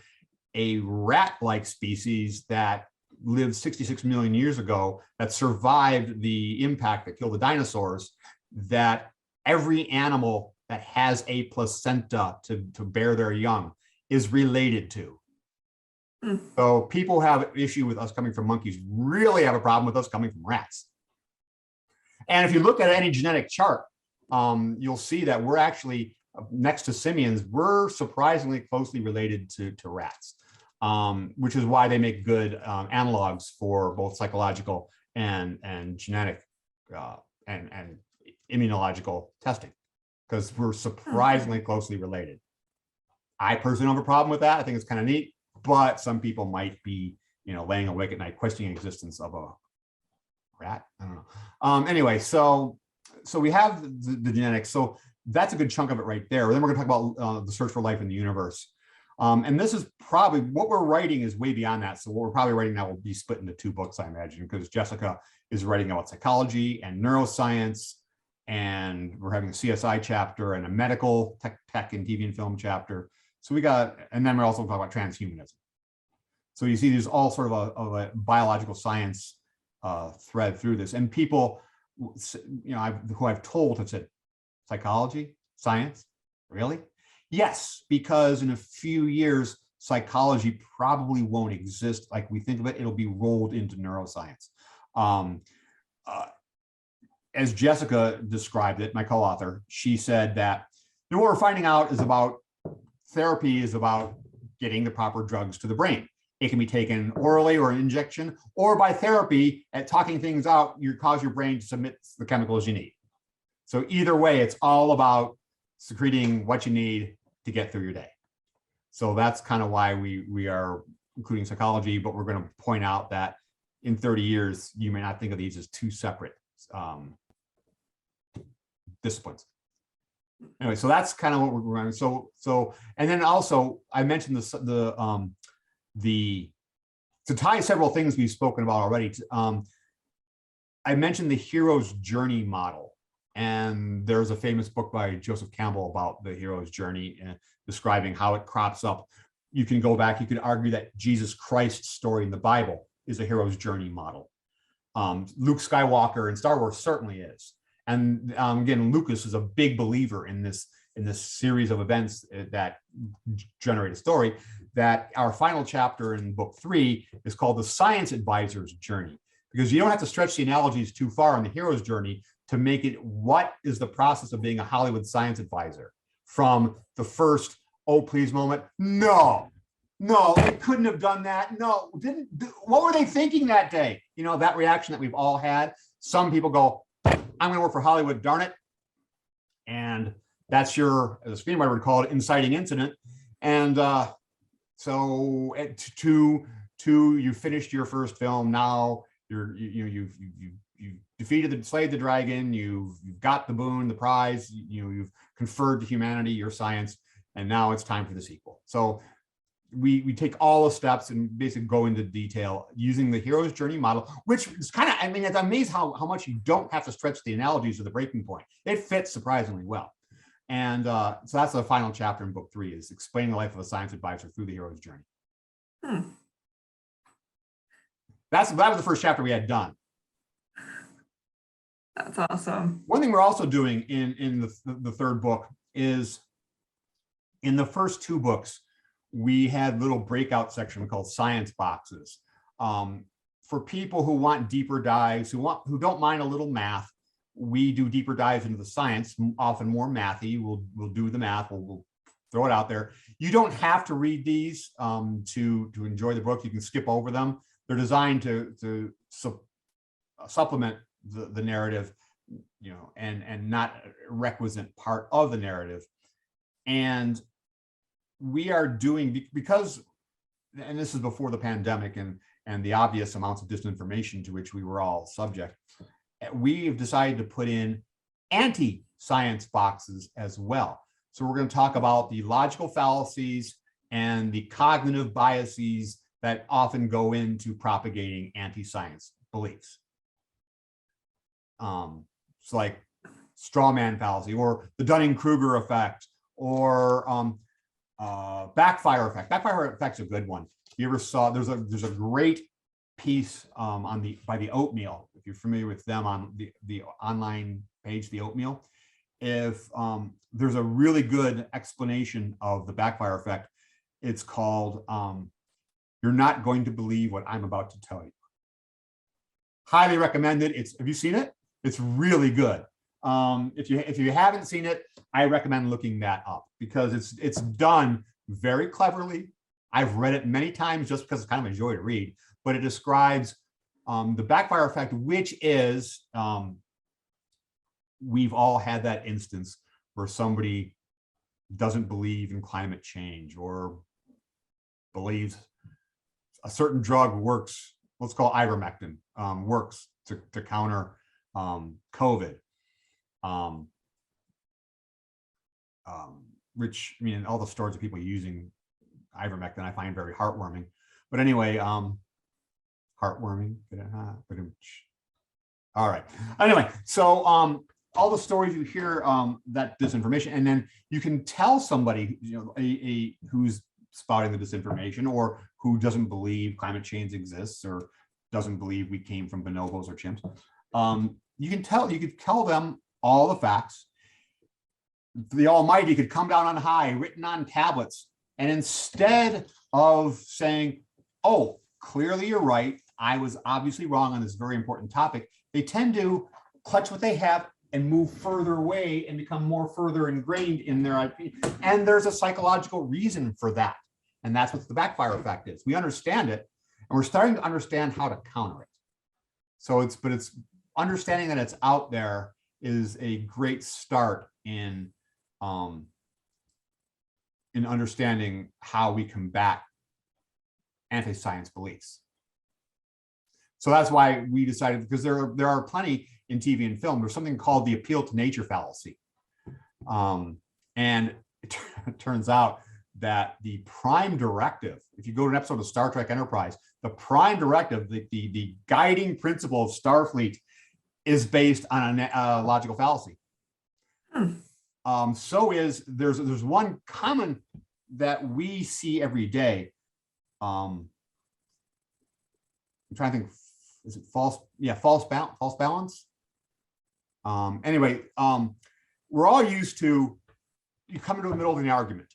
[SPEAKER 1] a rat-like species that lived 66 million years ago that survived the impact that killed the dinosaurs, that every animal that has a placenta to bear their young is related to. So people have an issue with us coming from monkeys, really have a problem with us coming from rats. And if you look at any genetic chart, you'll see that we're actually, next to simians, we're surprisingly closely related to rats, which is why they make good analogs for both psychological and genetic and immunological testing, because we're surprisingly closely related. I personally don't have a problem with that. I think it's kind of neat. But some people might be, laying awake at night questioning the existence of a rat. I don't know. Anyway, so we have the genetics. So that's a good chunk of it right there. Then we're going to talk about the search for life in the universe. And this is probably what we're writing is way beyond that. So what we're probably writing now will be split into 2 books, I imagine, because Jessica is writing about psychology and neuroscience, and we're having a CSI chapter and a medical tech and TV and film chapter. So and then we're also talking about transhumanism. So you see there's all sort of a biological science thread through this. And people, who I've told have said, psychology, science, really? Yes, because in a few years, psychology probably won't exist like we think of it. It'll be rolled into neuroscience. As Jessica described it, my co-author, she said that what we're finding out is about therapy is about getting the proper drugs to the brain. It can be taken orally or an injection, or by therapy at talking things out, you cause your brain to submit the chemicals you need. So either way, it's all about secreting what you need to get through your day. So that's kind of why we are including psychology, but we're going to point out that in 30 years, you may not think of these as 2 separate disciplines. Anyway, so that's kind of what we're running. So, and then also I mentioned to tie several things we've spoken about already. I mentioned the hero's journey model, and there's a famous book by Joseph Campbell about the hero's journey and describing how it crops up. You can go back, you could argue that Jesus Christ's story in the Bible is a hero's journey model. Luke Skywalker in Star Wars certainly is. And again, Lucas is a big believer in this series of events that generate a story. That our final chapter in book 3 is called the Science Advisor's Journey, because you don't have to stretch the analogies too far on the hero's journey to make it what is the process of being a Hollywood science advisor, from the first oh please moment. No, they couldn't have done that. No, what were they thinking that day? That reaction that we've all had. Some people go, I'm going to work for Hollywood, darn it. And that's your, as a screenwriter would call it, inciting incident. And so you finished your first film. Now you've defeated slayed the dragon. You've got the boon, the prize. You've conferred to humanity your science, and now it's time for the sequel. So we take all the steps and basically go into detail using the hero's journey model, which is kind of, I mean, it's amazing how much you don't have to stretch the analogies to the breaking point. It fits surprisingly well. And so that's the final chapter in book 3, is explaining the life of a science advisor through the hero's journey. That was the first chapter we had done.
[SPEAKER 2] That's awesome.
[SPEAKER 1] One thing we're also doing in the third book is, in the first 2 books, we had little breakout section called science boxes. For people who want deeper dives, who don't mind a little math, we do deeper dives into the science, often more mathy. We'll do the math, we'll throw it out there. You don't have to read these to enjoy the book. You can skip over them. They're designed to supplement the narrative, and not a requisite part of the narrative. And we are doing, because, and this is before the pandemic and the obvious amounts of disinformation to which we were all subject, we've decided to put in anti-science boxes as well. So we're going to talk about the logical fallacies and the cognitive biases that often go into propagating anti-science beliefs. It's like Straw Man Fallacy, or the Dunning-Kruger effect, or backfire effect. Backfire effect's a good one. You ever saw, there's a great piece by the Oatmeal, if you're familiar with them, on the online page, the Oatmeal. If there's a really good explanation of the backfire effect. It's called "You're Not Going to Believe What I'm About to Tell You." Highly recommended. Have you seen it? It's really good. If you haven't seen it, I recommend looking that up, because it's done very cleverly. I've read it many times just because it's kind of a joy to read, but it describes the backfire effect, which is, we've all had that instance where somebody doesn't believe in climate change, or believes a certain drug works, let's call it ivermectin, works to counter COVID. Which, I mean, all the stories of people using ivermectin I find very heartwarming. But anyway, heartwarming. All right. Anyway, so all the stories you hear, that disinformation, and then you can tell somebody, who's spouting the disinformation, or who doesn't believe climate change exists, or doesn't believe we came from bonobos or chimps. You could tell them all the facts. The Almighty could come down on high, written on tablets, and instead of saying, "Oh, clearly you're right, I was obviously wrong on this very important topic," they tend to clutch what they have and move further away and become more further ingrained in their IP. And there's a psychological reason for that. And that's what the backfire effect is. We understand it, and we're starting to understand how to counter it. So it's understanding that it's out there is a great start in understanding how we combat anti-science beliefs. So that's why we decided, because there are plenty in TV and film. There's something called the appeal to nature fallacy. And it turns out that the prime directive, if you go to an episode of Star Trek Enterprise, the prime directive, the guiding principle of Starfleet, is based on a logical fallacy. So there's one common that we see every day. I'm trying to think, is it false? Yeah, false balance. Anyway, we're all used to, you come into the middle of an argument,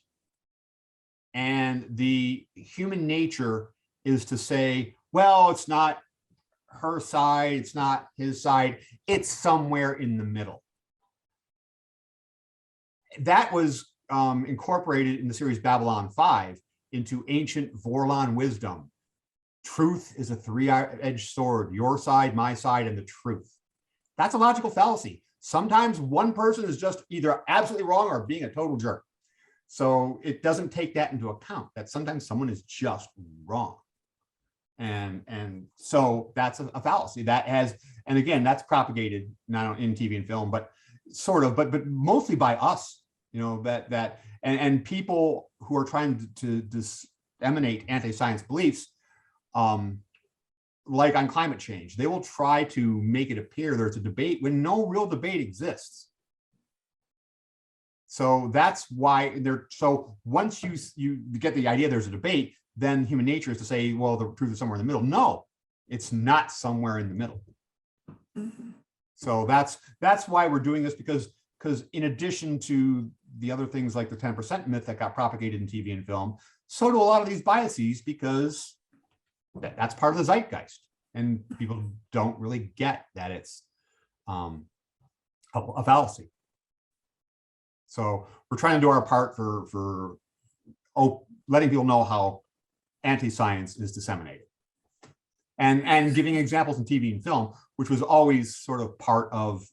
[SPEAKER 1] and the human nature is to say, well, it's not her side, it's not his side, it's somewhere in the middle. That was incorporated in the series Babylon 5 into ancient Vorlon wisdom. Truth is a three-edged sword, your side, my side, and the truth. That's a logical fallacy. Sometimes one person is just either absolutely wrong or being a total jerk. So it doesn't take that into account, that sometimes someone is just wrong. And so that's a fallacy that has, and again, that's propagated not in TV and film, but sort of, but mostly by us, you know, and people who are trying to disseminate anti-science beliefs, like on climate change, they will try to make it appear there's a debate when no real debate exists. So that's why so once you get the idea there's a debate, then human nature is to say, well, the truth is somewhere in the middle. No, it's not somewhere in the middle. Mm-hmm. So that's why we're doing this, because in addition to the other things like the 10% myth that got propagated in TV and film, so do a lot of these biases, because that's part of the zeitgeist, and people don't really get that it's a fallacy. So we're trying to do our part for letting people know how anti-science is disseminated, and giving examples in TV and film, which was always sort of part of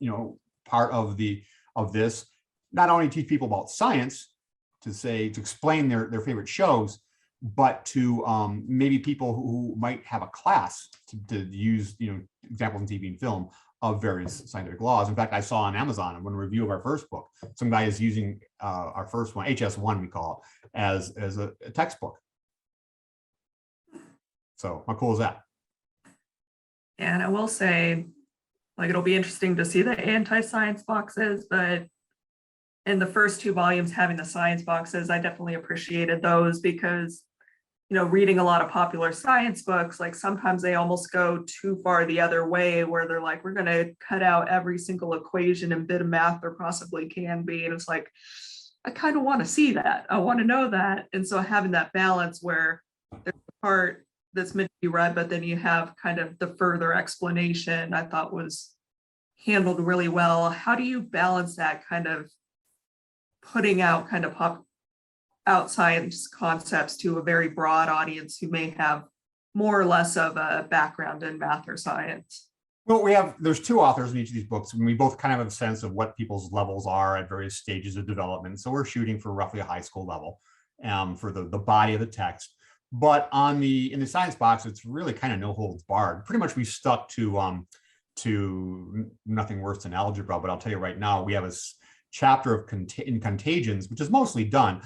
[SPEAKER 1] this. Not only teach people about science, to explain their favorite shows, but to maybe people who might have a class to use, you know, examples in TV and film of various scientific laws. In fact, I saw on Amazon when a review of our first book, some guy is using our first one, HS1 we call it, as a textbook. So how cool is that?
[SPEAKER 2] And I will say, like, it'll be interesting to see the anti-science boxes, but in the first 2 volumes having the science boxes, I definitely appreciated those, because, you know, reading a lot of popular science books, like sometimes they almost go too far the other way, where they're like, we're going to cut out every single equation and bit of math there possibly can be. And it's like, I kind of want to see that. I want to know that. And so having that balance where there's a part that's meant to be read, but then you have kind of the further explanation, I thought was handled really well. How do you balance that, kind of putting out kind of pop out science concepts to a very broad audience who may have more or less of a background in math or science?
[SPEAKER 1] Well, there's 2 authors in each of these books, and we both kind of have a sense of what people's levels are at various stages of development. So we're shooting for roughly a high school level for the body of the text. But in the science box, it's really kind of no holds barred. Pretty much we stuck to nothing worse than algebra. But I'll tell you right now, we have a chapter of in contagions, which is mostly done.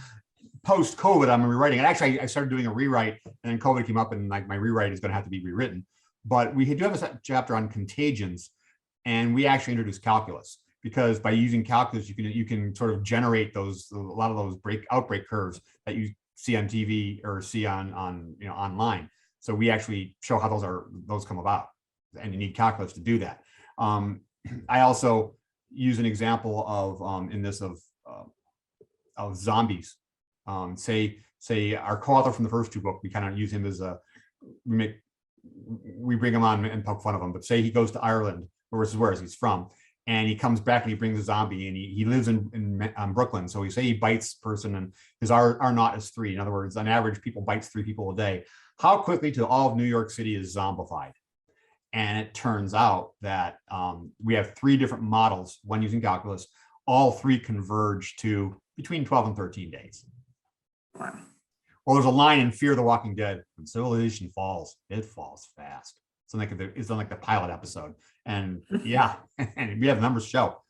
[SPEAKER 1] Post-COVID, I'm rewriting it. Actually, I started doing a rewrite, and then COVID came up, and like my rewrite is going to have to be rewritten. But we do have a chapter on contagions, and we actually introduced calculus, because by using calculus, you can sort of generate a lot of those outbreak curves that you see on TV or see on online. So we actually show how those come about, and you need calculus to do that. I also use an example of zombies. Say our co-author from the first 2 books, we kind of use him as we bring him on and poke fun of him. But say he goes to Ireland, versus where he's from, and he comes back and he brings a zombie, and he lives in Brooklyn. So we say he bites a person, and his R naught is 3. In other words, on average, people bites 3 people a day. How quickly to all of New York City is zombified? And it turns out that we have 3 different models, one using calculus. All 3 converge to between 12 and 13 days.
[SPEAKER 2] Wow.
[SPEAKER 1] Well, there's a line in Fear the Walking Dead: when civilization falls, it falls fast. It's like the pilot episode. And yeah, and we have the numbers show.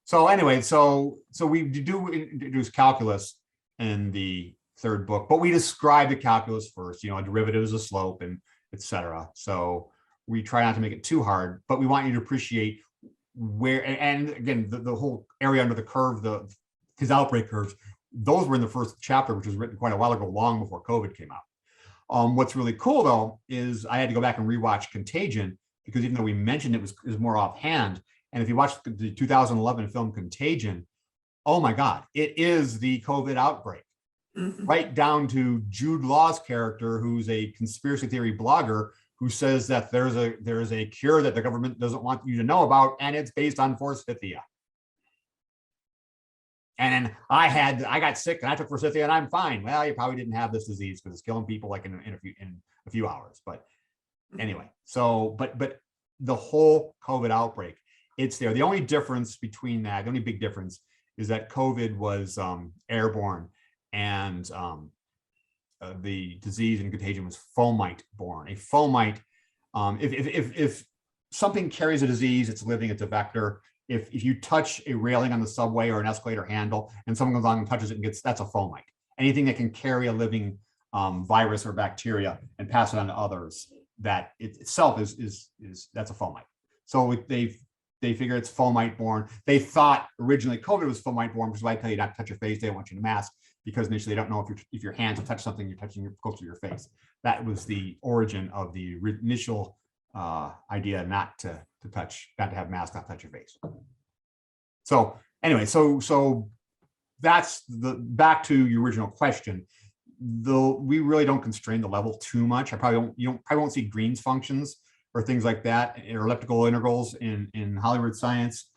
[SPEAKER 1] So anyway, so we do introduce calculus in the 3rd book, but we describe the calculus first, a derivative is a slope, and etc. So we try not to make it too hard, but we want you to appreciate where, and again, the whole area under the curve, his outbreak curves, those were in the first chapter, which was written quite a while ago, long before COVID came out. What's really cool though, is I had to go back and rewatch Contagion, because even though we mentioned it was more offhand, and if you watch the 2011 film Contagion, oh my God, it is the COVID outbreak. Mm-hmm. Right down to Jude Law's character, who's a conspiracy theory blogger, who says that there's a cure that the government doesn't want you to know about, and it's based on Forsythia. And then I got sick and I took Forsythia and I'm fine. Well, you probably didn't have this disease because it's killing people like in a few hours. But anyway, so but the whole COVID outbreak it's there. The only difference between that, the only big difference is that COVID was airborne, and the disease and contagion was fomite borne. A fomite, if something carries a disease, it's living, it's a vector. If you touch a railing on the subway or an escalator handle and someone goes on and touches it and that's a fomite. Anything that can carry a living virus or bacteria and pass it on to others, that itself is that's a fomite. So they figure it's fomite borne. They thought originally COVID was fomite borne, which is why I tell you not to touch your face. They don't want you to mask, because initially they don't know if your hands will touch something, you're touching close to your face. That was the origin of the initial idea not to have masks, not touch your face. So anyway, so that's back to your original question. Though we really don't constrain the level too much. You probably won't see Green's functions or things like that, or elliptical integrals in Hollywood science,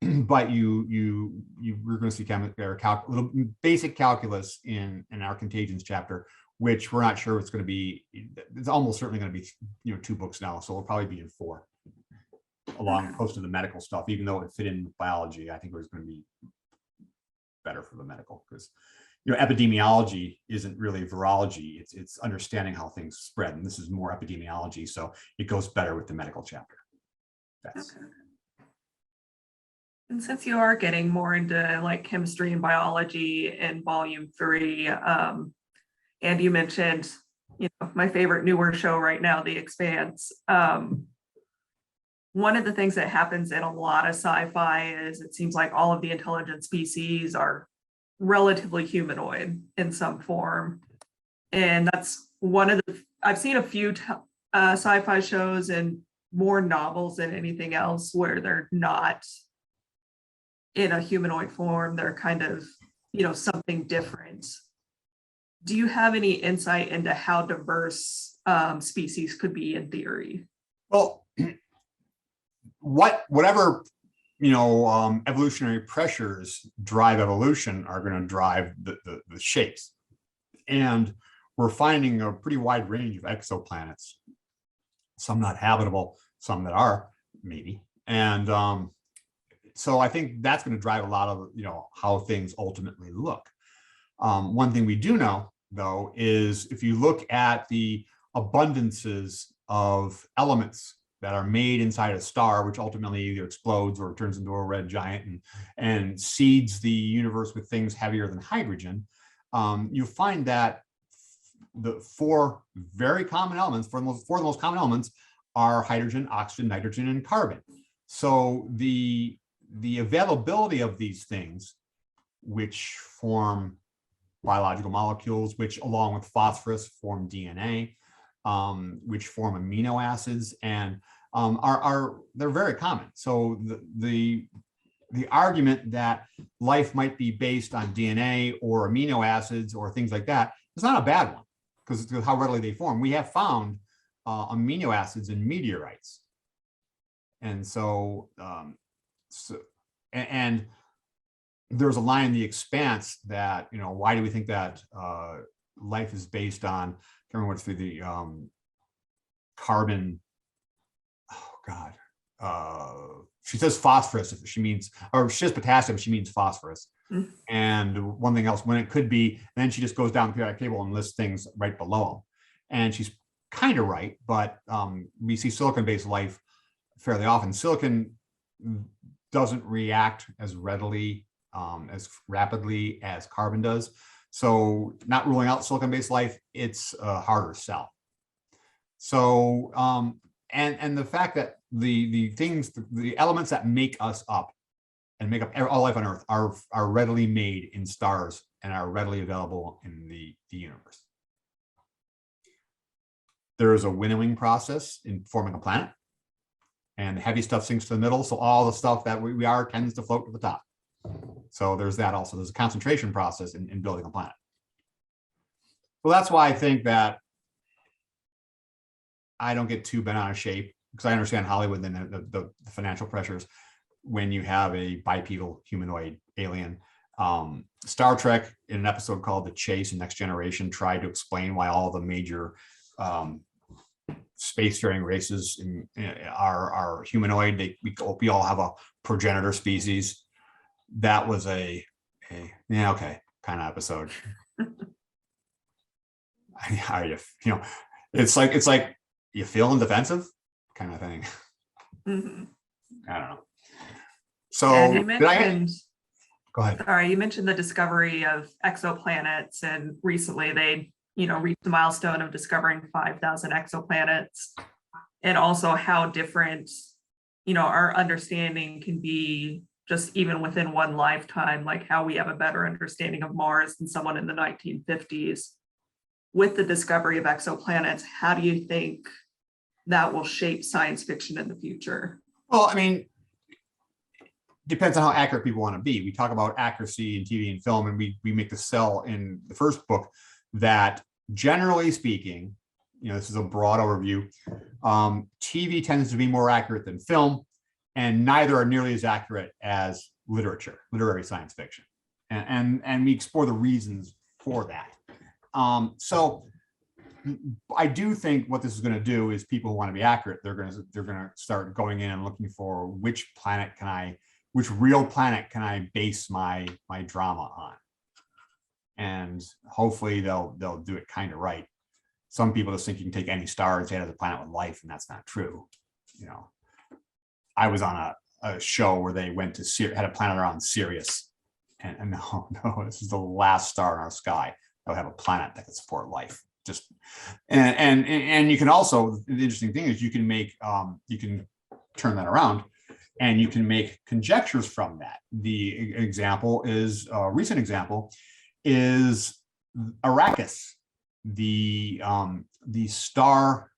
[SPEAKER 1] but we're going to see little basic calculus in our contagions chapter, which we're not sure it's going to be. It's almost certainly going to be 2 books now, so it'll probably be in 4, along close to the medical stuff. Even though it fit in with biology, I think it was going to be better for the medical, because epidemiology isn't really virology. It's understanding how things spread, and this is more epidemiology, so it goes better with the medical chapter. Okay.
[SPEAKER 2] And since you are getting more into like chemistry and biology in volume 3, and you mentioned, my favorite newer show right now, The Expanse. One of the things that happens in a lot of sci-fi is it seems like all of the intelligent species are relatively humanoid in some form. And that's one of I've seen a few sci-fi shows and more novels than anything else where they're not in a humanoid form. They're kind of, something different. Do you have any insight into how diverse species could be in theory?
[SPEAKER 1] Well, whatever evolutionary pressures drive evolution are going to drive the shapes, and we're finding a pretty wide range of exoplanets, some not habitable, some that are maybe, and so I think that's going to drive a lot of how things ultimately look. One thing we do know, though, is if you look at the abundances of elements that are made inside a star, which ultimately either explodes or turns into a red giant and seeds the universe with things heavier than hydrogen, you find that the 4 very common elements, four of the most common elements, are hydrogen, oxygen, nitrogen, and carbon. So the availability of these things, which form biological molecules, which along with phosphorus form DNA, which form amino acids, and they're very common. So the argument that life might be based on DNA or amino acids or things like that is not a bad one, because of how readily they form. We have found amino acids in meteorites, and and there's a line in The Expanse that why do we think that life is based on, I can't remember what's the carbon, oh God, she says phosphorus if she means, or she says potassium, she means phosphorus. Mm-hmm. And one thing else, when it could be, then she just goes down the periodic table and lists things right below them, and she's kind of right, but we see silicon-based life fairly often. Silicon doesn't react as readily, as rapidly as carbon does. So not ruling out silicon-based life, it's a harder sell. So, and the fact that the elements that make us up and make up all life on Earth are readily made in stars and are readily available in the universe. There is a winnowing process in forming a planet, and the heavy stuff sinks to the middle. So all the stuff that we are tends to float to the top. So there's that also. There's a concentration process in building a planet. Well, that's why I think that I don't get too bent on a shape, because I understand Hollywood and the financial pressures when you have a bipedal humanoid alien. Star Trek, in an episode called The Chase and Next Generation, tried to explain why all the major spacefaring races are humanoid. We all have a progenitor species. That was a yeah, okay, kind of episode. It's like you feeling defensive kind of thing.
[SPEAKER 2] Mm-hmm.
[SPEAKER 1] I don't know. So
[SPEAKER 2] and you mentioned,
[SPEAKER 1] go ahead.
[SPEAKER 2] Sorry, you mentioned the discovery of exoplanets, and recently they, reached the milestone of discovering 5,000 exoplanets, and also how different, our understanding can be just even within one lifetime, like how we have a better understanding of Mars than someone in the 1950s. With the discovery of exoplanets, how do you think that will shape science fiction in the future?
[SPEAKER 1] Well, I mean, depends on how accurate people want to be. We talk about accuracy in TV and film, and we make the sell in the first book that, generally speaking, this is a broad overview, TV tends to be more accurate than film, and neither are nearly as accurate as literary science fiction. And we explore the reasons for that. So I do think what this is going to do is people who want to be accurate, they're going to start going in and looking for which real planet can I base my drama on, and hopefully they'll do it kind of right. Some people just think you can take any star and say it has a planet with life, and that's not true. I was on a show where they went to had a planet around Sirius, and no, this is the last star in our sky that would have a planet that could support life. Just and you can also, the interesting thing is you can turn that around and you can make conjectures from that. The example is a recent example is Arrakis, the star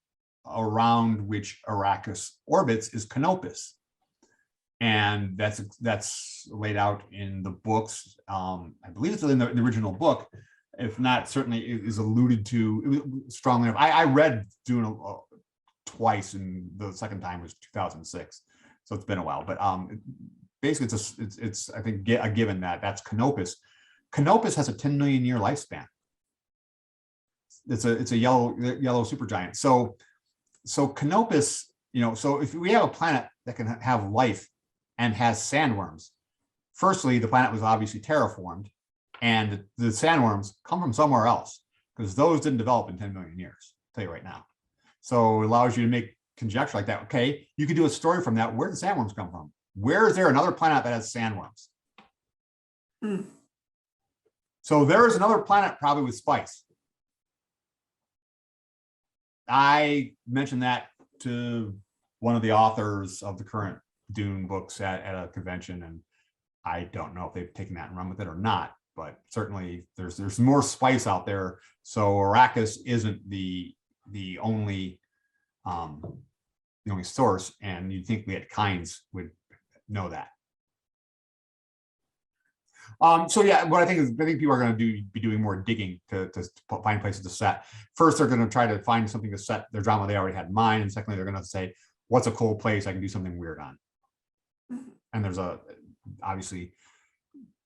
[SPEAKER 1] around which Arrakis orbits is Canopus, and that's laid out in the books. I believe it's in the original book. If not, certainly it is alluded to strongly enough. I read Dune twice, and the second time was 2006, so it's been a while. But basically, it's I think a given that that's Canopus. Canopus has a 10 million year lifespan. It's a yellow supergiant. So Canopus, so if we have a planet that can have life and has sandworms, firstly, the planet was obviously terraformed. And the sandworms come from somewhere else, because those didn't develop in 10 million years, I'll tell you right now. So it allows you to make conjecture like that. Okay, you could do a story from that. Where did sandworms come from? Where is there another planet that has sandworms? So there is another planet probably with spice. I mentioned that to one of the authors of the current Dune books at a convention, and I don't know if they've taken that and run with it or not. But certainly there's more spice out there. So Arrakis isn't the only source, and you'd think we at Kynes would know that. So yeah, what I think people are going to be doing more digging to find places to set. First, they're going to try to find something to set their drama they already had in mind, and secondly, they're going to say, what's a cool place I can do something weird on? And there's obviously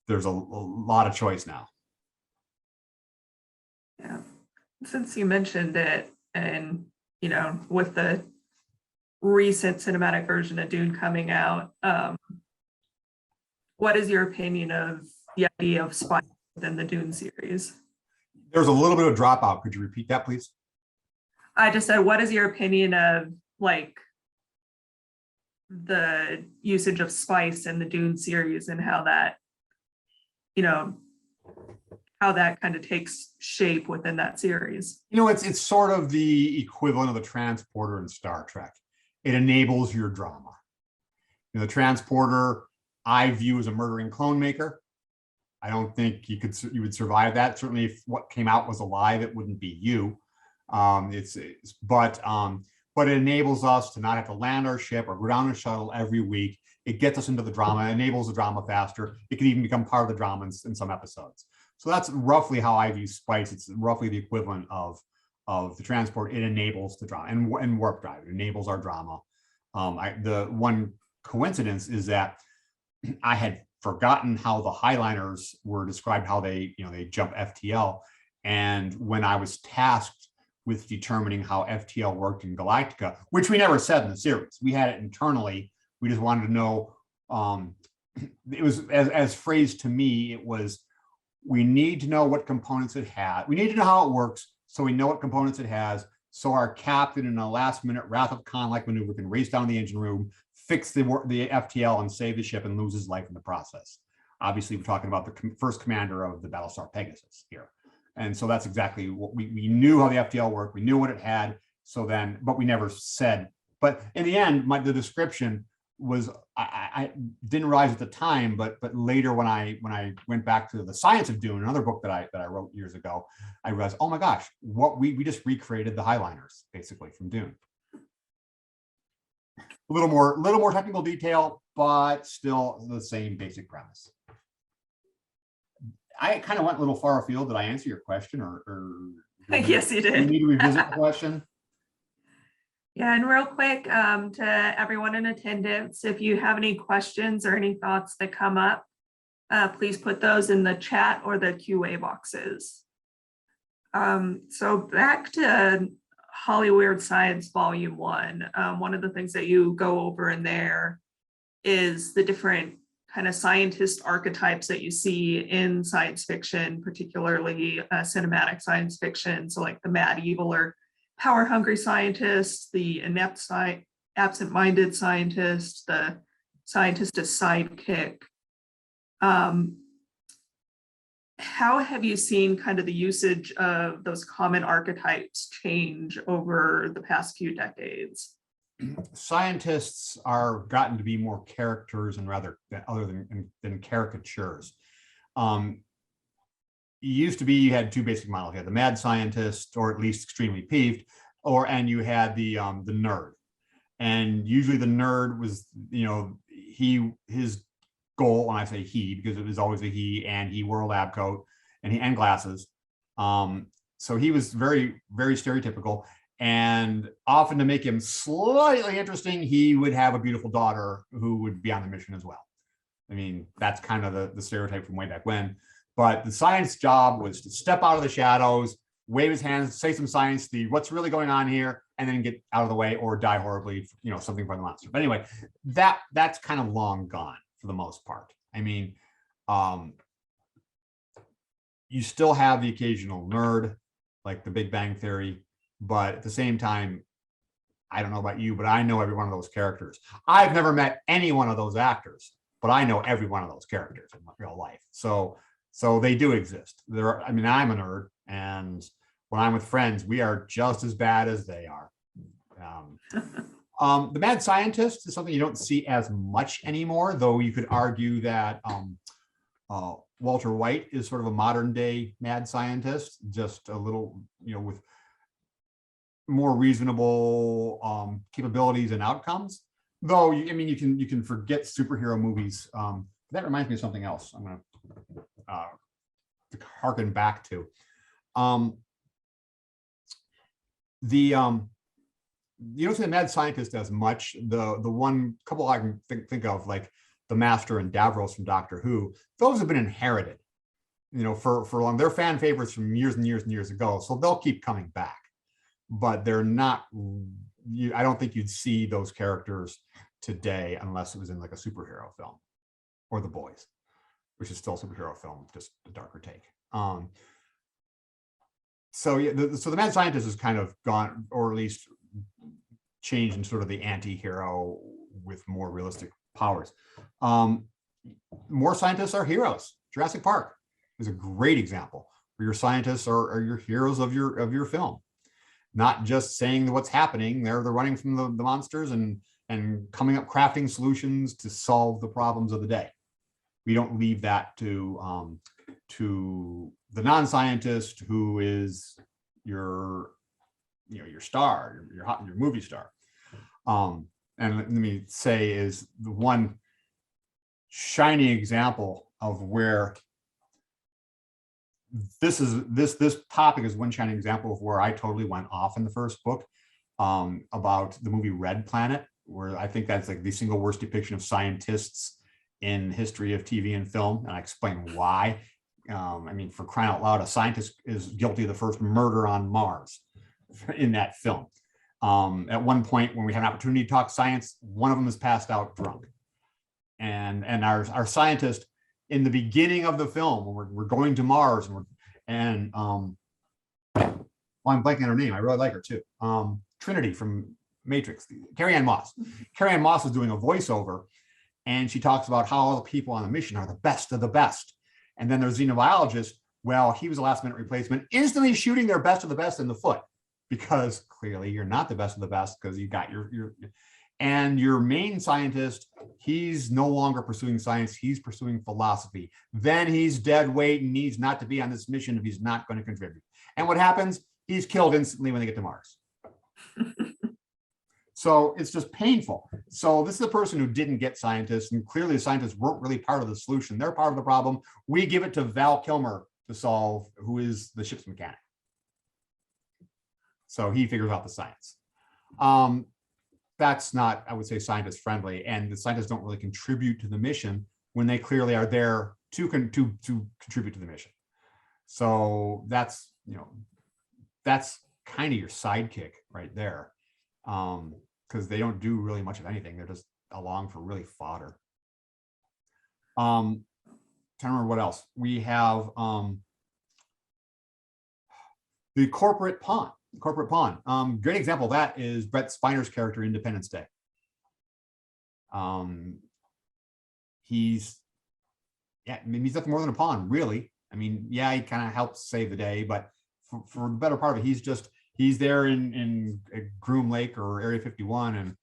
[SPEAKER 1] there's a lot of choice now.
[SPEAKER 2] Yeah, since you mentioned it, and with the recent cinematic version of Dune coming out, what is your opinion of the idea of spice within the Dune series?
[SPEAKER 1] There's a little bit of dropout. Could you repeat that, please?
[SPEAKER 2] I just said, what is your opinion of the usage of spice in the Dune series, and how that kind of takes shape within that series?
[SPEAKER 1] It's sort of the equivalent of the transporter in Star Trek. It enables your drama. The transporter, I view as a murdering clone maker. I don't think you would survive that. Certainly, if what came out was alive, it wouldn't be you. But it enables us to not have to land our ship or go down a shuttle every week. It gets us into the drama, it enables the drama faster. It can even become part of the drama in some episodes. So that's roughly how I view spice. It's roughly the equivalent of the transport. It enables the drama, and warp drive. It enables our drama. The one coincidence is that I had forgotten how the Highliners were described, how they jump FTL. And when I was tasked with determining how FTL worked in Galactica, which we never said in the series. We had it internally. We just wanted to know. It was as phrased to me. It was, we need to know what components it had. We need to know how it works, so we know what components it has. So our captain, in a last-minute Wrath of Khan-like maneuver, can race down the engine room, fix the FTL, and save the ship, and lose his life in the process. Obviously, we're talking about the first commander of the Battlestar Pegasus here. And so that's exactly what we knew how the FTL worked. We knew what it had. So then, but we never said. But in the end, the description was, I didn't realize at the time, but later when I went back to The Science of Dune, another book that I wrote years ago, I realized, oh my gosh, what we just recreated the Highliners basically from Dune. A little more technical detail, but still the same basic premise. I kind of went a little far afield. Did I answer your question, or
[SPEAKER 2] Yes, you did.
[SPEAKER 1] You need to revisit the question?
[SPEAKER 2] Yeah, and real quick, to everyone in attendance, if you have any questions or any thoughts that come up, please put those in the chat or the QA boxes. So back to Hollywood Science Volume 1, one of the things that you go over in there is the different kind of scientist archetypes that you see in science fiction, particularly cinematic science fiction. So like the mad evil or power-hungry scientist, the inept absent-minded scientist, the scientist as sidekick. How have you seen kind of the usage of those common archetypes change over the past few decades?
[SPEAKER 1] Scientists are gotten to be more characters and other than caricatures. It used to be you had two basic models. You had the mad scientist, or at least extremely peeved, and you had the nerd. And usually the nerd was, his goal, when I say he, because it was always a he, and he wore a lab coat and glasses. So he was very, very stereotypical. And often, to make him slightly interesting, he would have a beautiful daughter who would be on the mission as well. I mean, that's kind of the stereotype from way back when. But the science job was to step out of the shadows, wave his hands, say some science, what's really going on here, and then get out of the way or die horribly, something for the monster. But anyway, that's kind of long gone for the most part. I mean, you still have the occasional nerd, like the Big Bang Theory. But at the same time, I don't know about you, but I know every one of those characters. I've never met any one of those actors, but I know every one of those characters in real life. So they do exist. I'm a nerd, and when I'm with friends, we are just as bad as they are. The mad scientist is something you don't see as much anymore, though you could argue that Walter White is sort of a modern day mad scientist, just a little, with more reasonable capabilities and outcomes. Though, you can forget superhero movies. That reminds me of something else I'm going to harken back to. You don't see the mad scientist as much. The one couple I can think of, like the Master and Davros from Doctor Who, those have been inherited, for long. They're fan favorites from years and years and years ago, so they'll keep coming back. But they're not. I don't think you'd see those characters today unless it was in like a superhero film, or The Boys, which is still a superhero film, just a darker take. So the mad scientist is kind of gone, or at least changed in sort of the anti-hero with more realistic powers. More scientists are heroes. Jurassic Park is a great example where your scientists are your heroes of your film. Not just saying what's happening, they're running from the monsters and coming up, crafting solutions to solve the problems of the day. We don't leave that to the non-scientist, who is your star, your movie star. And let me say, is the one shining example of where this topic is one shining example of where I totally went off in the first book, about the movie Red Planet, where I think that's like the single worst depiction of scientists in history of TV and film, and I explain why. For crying out loud, a scientist is guilty of the first murder on Mars. in that film. At one point when we have an opportunity to talk science, one of them is passed out drunk. And our scientist in the beginning of the film, when we're going to Mars well, I'm blanking on her name. I really like her too. Trinity from Matrix, Carrie-Anne Moss. Carrie-Anne Moss is doing a voiceover, and she talks about how all the people on the mission are the best of the best. And then there's xenobiologist. Well, he was a last minute replacement, instantly shooting their best of the best in the foot, because clearly you're not the best of the best because you got and your main scientist, he's no longer pursuing science, he's pursuing philosophy. Then he's dead weight and needs not to be on this mission if he's not going to contribute. And what happens? He's killed instantly when they get to Mars. So it's just painful. So this is a person who didn't get scientists, and clearly the scientists weren't really part of the solution. They're part of the problem. We give it to Val Kilmer to solve, who is the ship's mechanic. So he figures out the science. That's not, I would say, scientist friendly, and the scientists don't really contribute to the mission when they clearly are there to contribute to the mission. So that's, that's kind of your sidekick right there, because they don't do really much of anything. They're just along for really fodder. Trying to remember what else we have. The corporate pawn. Great example of that is Brett Spiner's character, Independence Day. He's nothing more than a pawn, really. I mean, yeah, he kind of helps save the day, but for the better part of it, he's there in Groom Lake or Area 51, and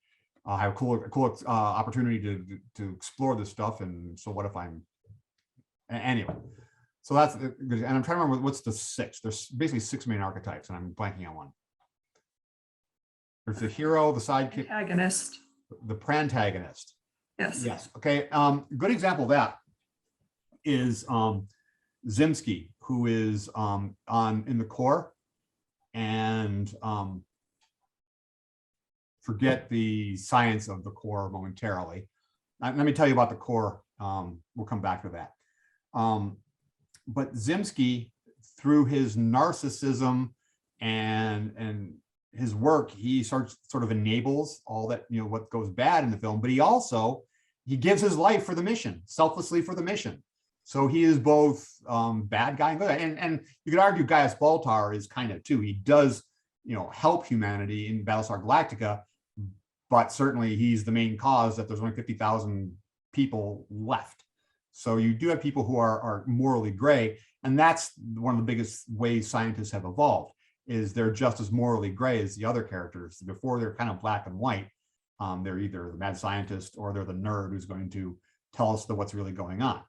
[SPEAKER 1] have a cool opportunity to explore this stuff. And so what if I'm anyway? So that's good. And I'm trying to remember what's the sixth. There's basically 6 main archetypes, and I'm blanking on one. There's the hero, the sidekick,
[SPEAKER 2] antagonist,
[SPEAKER 1] the protagonist.
[SPEAKER 2] Yes.
[SPEAKER 1] Okay. Good example of that is Zimsky, who is in the core, and forget the science of the core momentarily. Let me tell you about the core. We'll come back to that. But Zimsky, through his narcissism and his work, he sort of enables all that, what goes bad in the film, but he gives his life for the mission, selflessly for the mission. So he is both bad guy and good guy. And you could argue Gaius Baltar is kind of too. He does, help humanity in Battlestar Galactica, but certainly he's the main cause that there's only 50,000 people left. So you do have people who are morally gray, and that's one of the biggest ways scientists have evolved, is they're just as morally gray as the other characters. Before, they're kind of black and white. They're either the mad scientist or they're the nerd who's going to tell us what's really going on.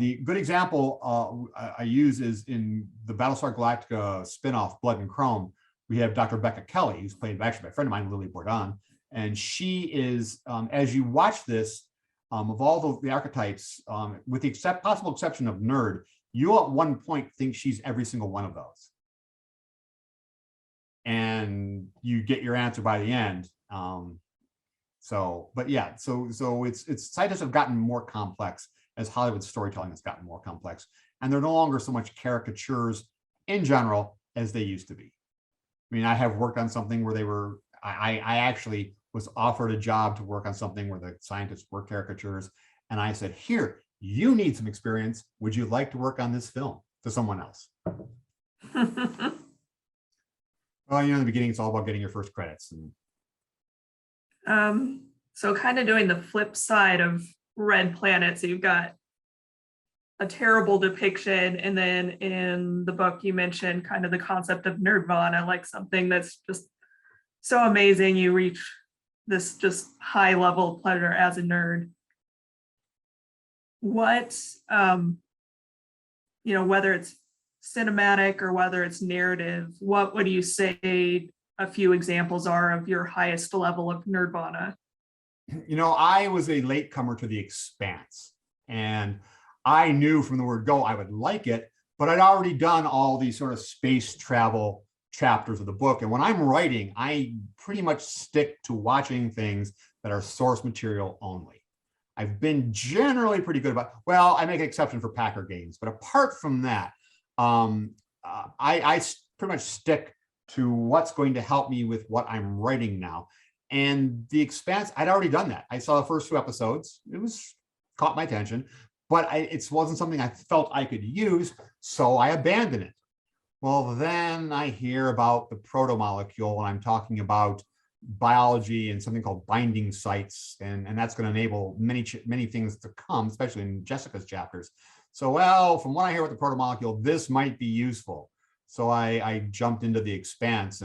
[SPEAKER 1] The good example I use is in the Battlestar Galactica spinoff, Blood and Chrome. We have Dr. Becca Kelly, who's played actually by a friend of mine, Lily Bourdon. And she is, as you watch this, of all the archetypes, with the possible exception of nerd, you at one point think she's every single one of those. And you get your answer by the end. So it's scientists have gotten more complex as Hollywood storytelling has gotten more complex. And they're no longer so much caricatures in general as they used to be. I mean, I have worked on something where I actually was offered a job to work on something where the scientists were caricatures. And I said, here, you need some experience. Would you like to work on this film? To someone else. Well, in the beginning, it's all about getting your first credits.
[SPEAKER 2] So kind of doing the flip side of Red Planet. So you've got a terrible depiction, and then in the book you mentioned kind of the concept of nerdvana, like something that's just so amazing. You reach this just high level of pleasure as a nerd. What, whether it's cinematic or whether it's narrative, what would you say a few examples are of your highest level of nerdvana?
[SPEAKER 1] I was a latecomer to the Expanse, and I knew from the word go I would like it, but I'd already done all these sort of space travel chapters of the book. And when I'm writing, I pretty much stick to watching things that are source material only. I've been generally pretty good about, well, I make an exception for Packer games, but apart from that, I pretty much stick to what's going to help me with what I'm writing now. And The Expanse, I'd already done that. I saw the first 2 episodes. It was caught my attention, but it wasn't something I felt I could use, so I abandoned it. Well, then I hear about the proto-molecule when I'm talking about biology and something called binding sites, and that's going to enable many things to come, especially in Jessica's chapters. So, well, from what I hear with the proto-molecule, this might be useful. So I jumped into The Expanse,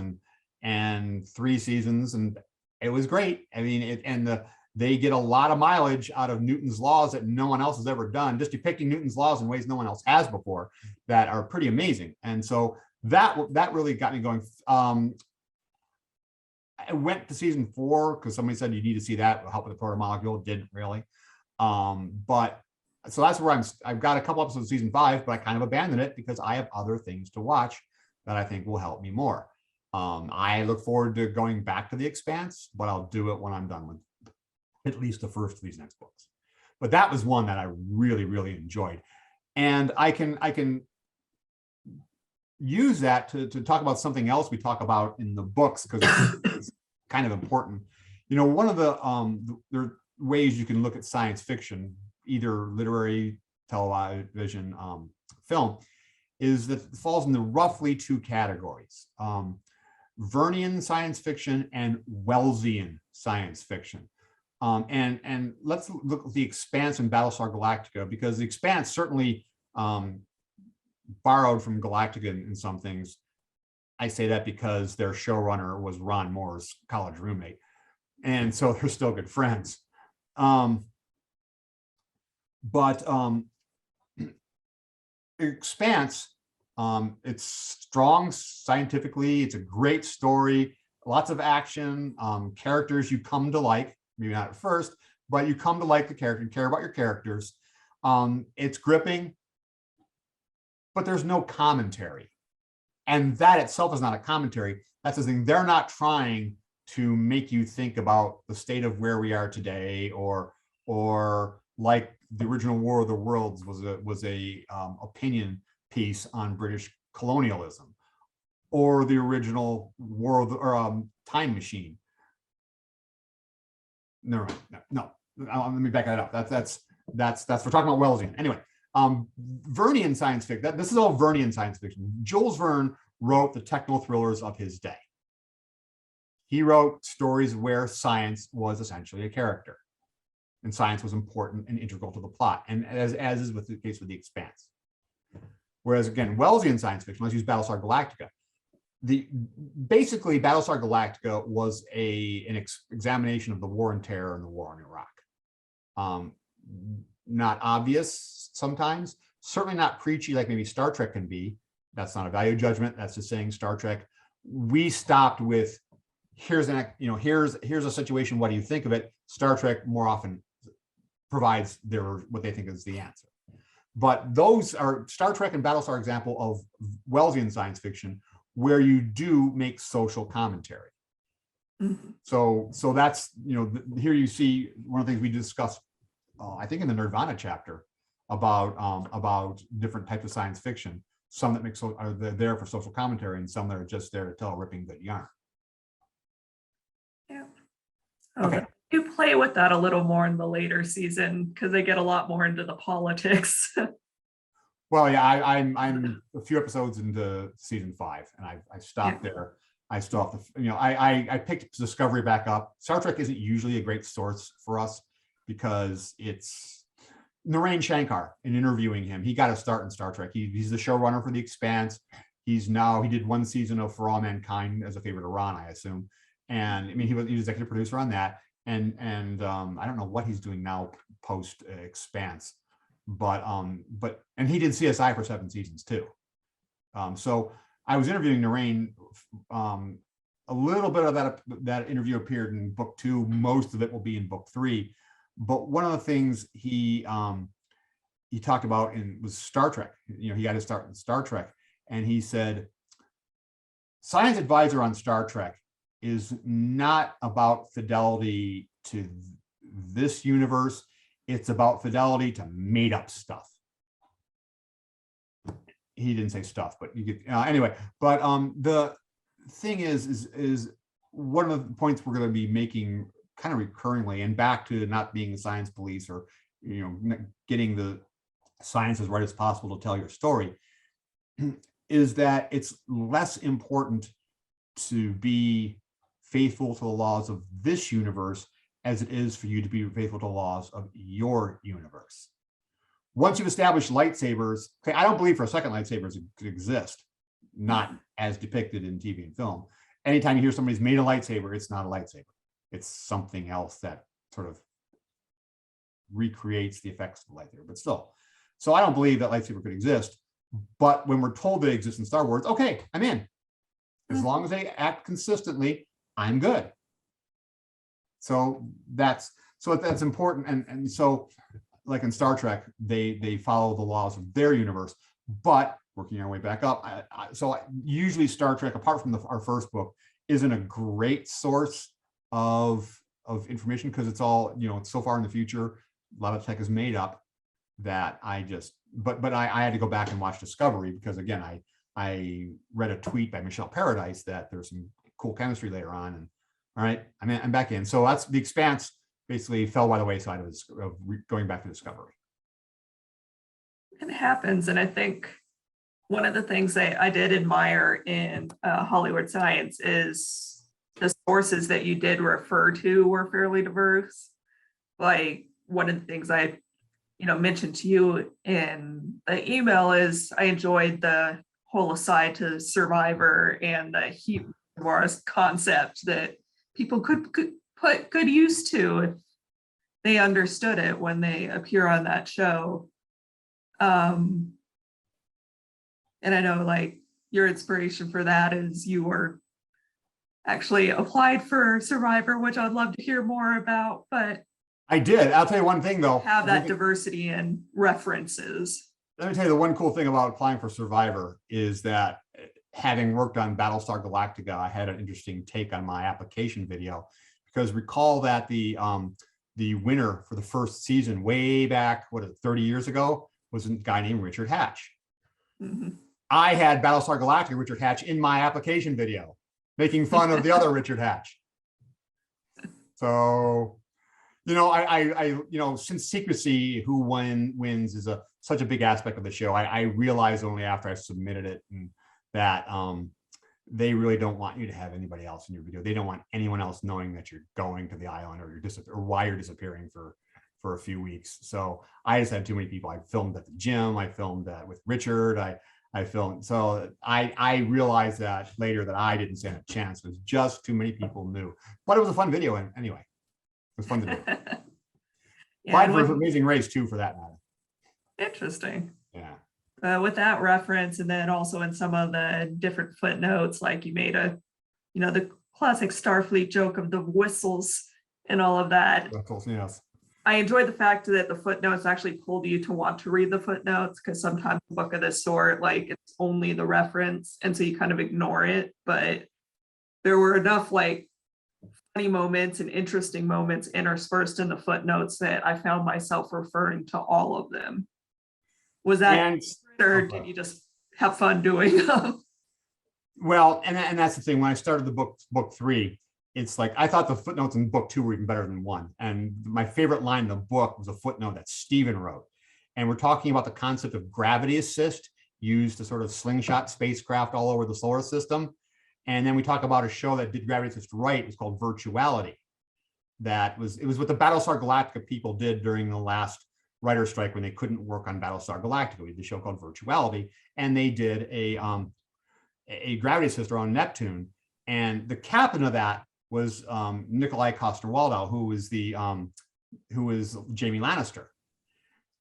[SPEAKER 1] and 3 seasons, and it was great. I mean, they get a lot of mileage out of Newton's laws that no one else has ever done, just depicting Newton's laws in ways no one else has before, that are pretty amazing. And so that really got me going. I went to season 4 because somebody said you need to see that, help with the proto-molecule. Didn't really. But so that's where I've got a couple episodes of season 5, but I kind of abandoned it because I have other things to watch that I think will help me more. I look forward to going back to The Expanse, but I'll do it when I'm done with at least the first of these next books. But that was one that I really, really enjoyed. And I can use that to talk about something else we talk about in the books, because it's kind of important. You know, one of there are ways you can look at science fiction, either literary, television, film, is that it falls into roughly 2 categories. Vernian science fiction and Wellesian science fiction. And let's look at The Expanse and Battlestar Galactica, because The Expanse certainly borrowed from Galactica in some things. I say that because their showrunner was Ron Moore's college roommate, and so they're still good friends. But Expanse, it's strong scientifically. It's a great story, lots of action, characters you come to like. Maybe not at first, but you come to like the character and care about your characters. It's gripping, but there's no commentary. And that itself is not a commentary. That's the thing. They're not trying to make you think about the state of where we are today, or like the original War of the Worlds was a opinion piece on British colonialism, or the original War of the Time Machine. No, let me back that up. That's we're talking about Wellesian. Anyway, Vernian science fiction. This is all Vernian science fiction. Jules Verne wrote the techno thrillers of his day. He wrote stories where science was essentially a character, and science was important and integral to the plot, and as is with the case with The Expanse. Whereas again, Wellesian science fiction, let's use Battlestar Galactica. Basically, Battlestar Galactica was an examination of the war and terror and the war in Iraq. Not obvious sometimes, certainly not preachy like maybe Star Trek can be. That's not a value judgment. That's just saying Star Trek. We stopped with here's a situation. What do you think of it? Star Trek more often provides what they think is the answer. But those are Star Trek and Battlestar example of Wellesian science fiction, where you do make social commentary. Mm-hmm. So that's, here you see one of the things we discussed, I think in the Nirvana chapter, about different types of science fiction. Some that are there for social commentary, and some that are just there to tell a ripping good yarn.
[SPEAKER 2] Yeah.
[SPEAKER 1] Okay.
[SPEAKER 2] You play with that a little more in the later season, because they get a lot more into the politics.
[SPEAKER 1] Well, yeah, I'm a few episodes into season 5, and I stopped there. I still have to, I picked Discovery back up. Star Trek isn't usually a great source for us because it's Narain Shankar. In interviewing him, he got a start in Star Trek. He's the showrunner for The Expanse. He did 1 season of For All Mankind as a favor to Ron, I assume. And I mean, he was executive producer on that. And I don't know what he's doing now post Expanse. But he did CSI for 7 seasons too. So I was interviewing Narain. A little bit of that interview appeared in book 2. Most of it will be in book 3. But one of the things he talked about was Star Trek. He got to start in Star Trek, and he said, "Science advisor on Star Trek is not about fidelity to this universe. It's about fidelity to made up stuff." He didn't say stuff, but you get anyway. But thing is one of the points we're going to be making kind of recurringly, and back to not being the science police, or getting the science as right as possible to tell your story, is that it's less important to be faithful to the laws of this universe as it is for you to be faithful to the laws of your universe. Once you've established lightsabers, okay, I don't believe for a second lightsabers could exist, not as depicted in TV and film. Anytime you hear somebody's made a lightsaber, it's not a lightsaber. It's something else that sort of recreates the effects of the lightsaber, but still. So I don't believe that lightsaber could exist. But when we're told they exist in Star Wars, okay, I'm in. As long as they act consistently, I'm good. So that's important. And so, like in Star Trek, they follow the laws of their universe, but working our way back up. Usually Star Trek, apart from our first book, isn't a great source of information, because it's all, it's so far in the future. A lot of tech is made up that I had to go back and watch Discovery, because again, I read a tweet by Michelle Paradise that there's some cool chemistry later on, and all right, I'm back in. So that's the Expanse basically fell by the wayside of going back to Discovery.
[SPEAKER 2] It happens, and I think one of the things that I did admire in Hollywood Science is the sources that you did refer to were fairly diverse. Like, one of the things I mentioned to you in the email is I enjoyed the whole aside to Survivor and the heat wars concept that people could put good use to if they understood it when they appear on that show. And I know, like, your inspiration for that is you were actually applied for Survivor, which I'd love to hear more about, but
[SPEAKER 1] I did. I'll tell you one thing though.
[SPEAKER 2] Have that diversity in references.
[SPEAKER 1] Let me tell you the one cool thing about applying for Survivor is that, having worked on Battlestar Galactica, I had an interesting take on my application video, because recall that the winner for the first season way back, 30 years ago, was a guy named Richard Hatch. Mm-hmm. I had Battlestar Galactica Richard Hatch in my application video, making fun of the other Richard Hatch. So, I since secrecy, who wins is such a big aspect of the show, I realized only after I submitted it, and that they really don't want you to have anybody else in your video. They don't want anyone else knowing that you're going to the island, or or why you're disappearing for a few weeks. So I just had too many people. I filmed at the gym. I filmed with Richard. I filmed. So I realized that later that I didn't stand a chance, because just too many people knew. But it was a fun video, and anyway, it was fun to do. Applied for Amazing Race too, for that matter.
[SPEAKER 2] Interesting.
[SPEAKER 1] Yeah.
[SPEAKER 2] With that reference, and then also in some of the different footnotes, like you made the classic Starfleet joke of the whistles and all of that.
[SPEAKER 1] Whistles, yes.
[SPEAKER 2] I enjoyed the fact that the footnotes actually pulled you to want to read the footnotes, because sometimes a book of this sort, like, it's only the reference, and so you kind of ignore it. But there were enough like funny moments and interesting moments interspersed in the footnotes that I found myself referring to all of them. Was that, or did you just have fun doing them?
[SPEAKER 1] Well, and that's the thing. When I started the book 3, it's like I thought the footnotes in book 2 were even better than 1. And my favorite line in the book was a footnote that Stephen wrote. And we're talking about the concept of gravity assist used to sort of slingshot spacecraft all over the solar system. And then we talk about a show that did gravity assist right. It was called Virtuality. It was what the Battlestar Galactica people did during the last writer's strike, when they couldn't work on Battlestar Galactica. We did a show called Virtuality, and they did a gravity assist on Neptune. And the captain of that was Nikolai Coster-Waldau, who was Jamie Lannister.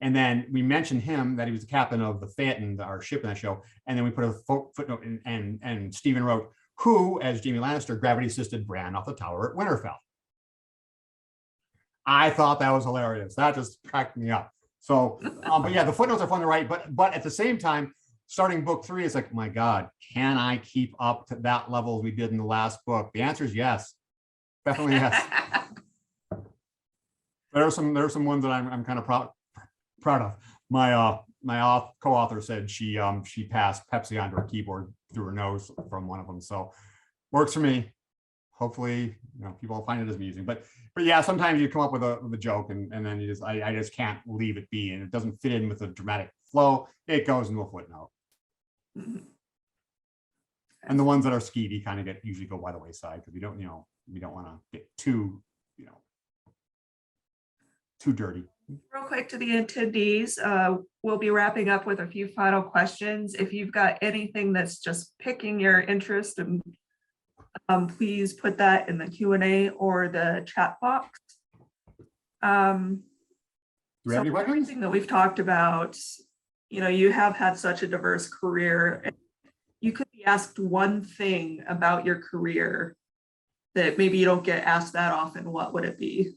[SPEAKER 1] And then we mentioned him, that he was the captain of the Phaeton, our ship in that show. And then we put a footnote in, and Stephen wrote, who, as Jamie Lannister, gravity assisted Bran off the tower at Winterfell. I thought that was hilarious. That just cracked me up. So, but yeah, the footnotes are fun to write, but at the same time, starting book 3 is like, my God, can I keep up to that level as we did in the last book? The answer is yes, definitely yes. There are some ones that I'm kind of proud of. My co-author said she passed Pepsi onto her keyboard through her nose from one of them. So Works for me. Hopefully, people will find it as amusing. But yeah, sometimes you come up with a joke and then I just can't leave it be, and it doesn't fit in with the dramatic flow. It goes into a footnote.
[SPEAKER 2] Mhm.
[SPEAKER 1] And the ones that are skeevy kind of usually go by the wayside because we don't want to get too dirty.
[SPEAKER 2] Real quick to the attendees, we'll be wrapping up with a few final questions. If you've got anything that's just picking your interest, and please put that in the Q&A or the chat box.
[SPEAKER 1] Do we have any questions?
[SPEAKER 2] Everything that we've talked about, you have had such a diverse career. You could be asked one thing about your career that maybe you don't get asked that often. What would it be?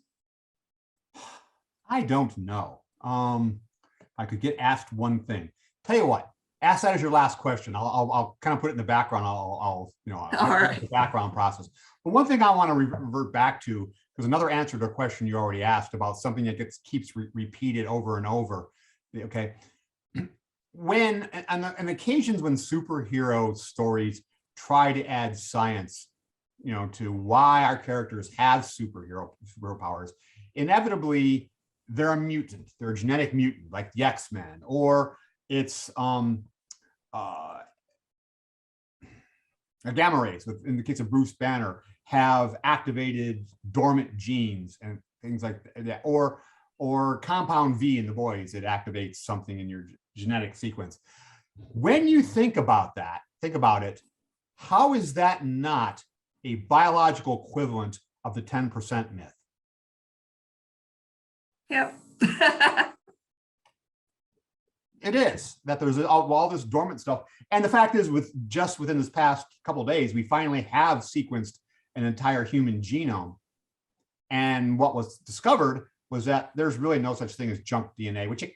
[SPEAKER 1] I don't know. I could get asked one thing. Tell you what, ask that as your last question. I'll kind of put it in the background. I'll the background process. But one thing I want to revert back to, because another answer to a question you already asked about something that keeps repeated over and over. Okay. When on occasions when superhero stories try to add science, to why our characters have superhero powers, inevitably they're a mutant, they're a genetic mutant, like the X-Men, or it's a gamma rays, in the case of Bruce Banner, have activated dormant genes and things like that, or compound V in the boys, it activates something in your genetic sequence. When you think about it, how is that not a biological equivalent of the 10% myth?
[SPEAKER 2] Yep.
[SPEAKER 1] It is, that there's all this dormant stuff. And the fact is, within this past couple of days, we finally have sequenced an entire human genome. And what was discovered was that there's really no such thing as junk DNA, which I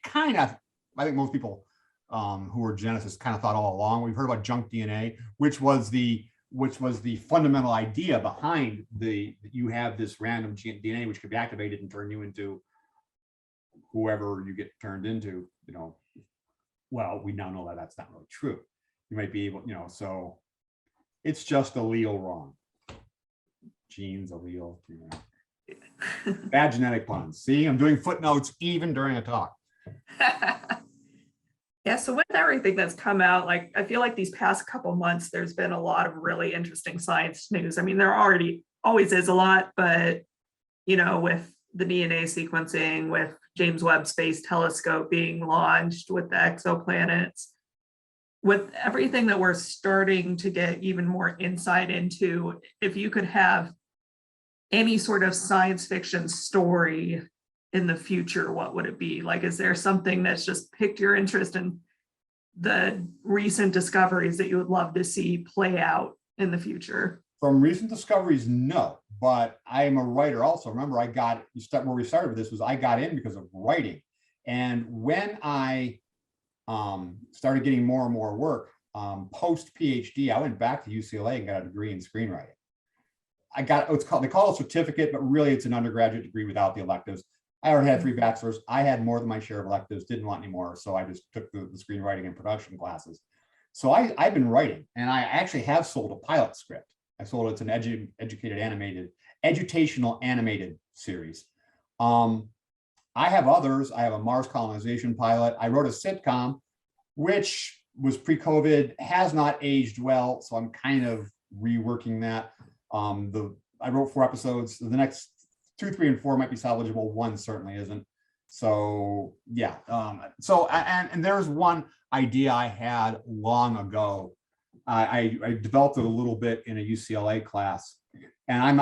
[SPEAKER 1] think most people who are geneticists kind of thought all along. We've heard about junk DNA, which was the fundamental idea behind you have this random DNA which could be activated and turn you into whoever you get turned into. Well, we now know that that's not really true. You might be able, so it's just allele wrong. Genes, allele, bad genetic puns. See, I'm doing footnotes even during a talk.
[SPEAKER 2] Yeah, so with everything that's come out, I feel like these past couple months, there's been a lot of really interesting science news. I mean, there always is a lot, but, with the DNA sequencing, with James Webb Space Telescope being launched, with the exoplanets, with everything that we're starting to get even more insight into, if you could have any sort of science fiction story in the future, what would it be? Is there something that's just piqued your interest in the recent discoveries that you would love to see play out in the future?
[SPEAKER 1] From recent discoveries, no, but I am a writer also. Remember, where we started with this was I got in because of writing. And when I started getting more and more work, post PhD, I went back to UCLA and got a degree in screenwriting. They call it a certificate, but really it's an undergraduate degree without the electives. I already had 3 bachelors. I had more than my share of electives, didn't want any more. So I just took the screenwriting and production classes. So I've been writing, and I actually have sold a pilot script. I sold it to an edutational animated series. I have others. I have a Mars colonization pilot. I wrote a sitcom, which was pre-COVID, has not aged well. So I'm kind of reworking that. I wrote 4 episodes. The next 2, 3, and 4 might be salvageable. 1 certainly isn't. So yeah. And there's one idea I had long ago. I developed it a little bit in a UCLA class, and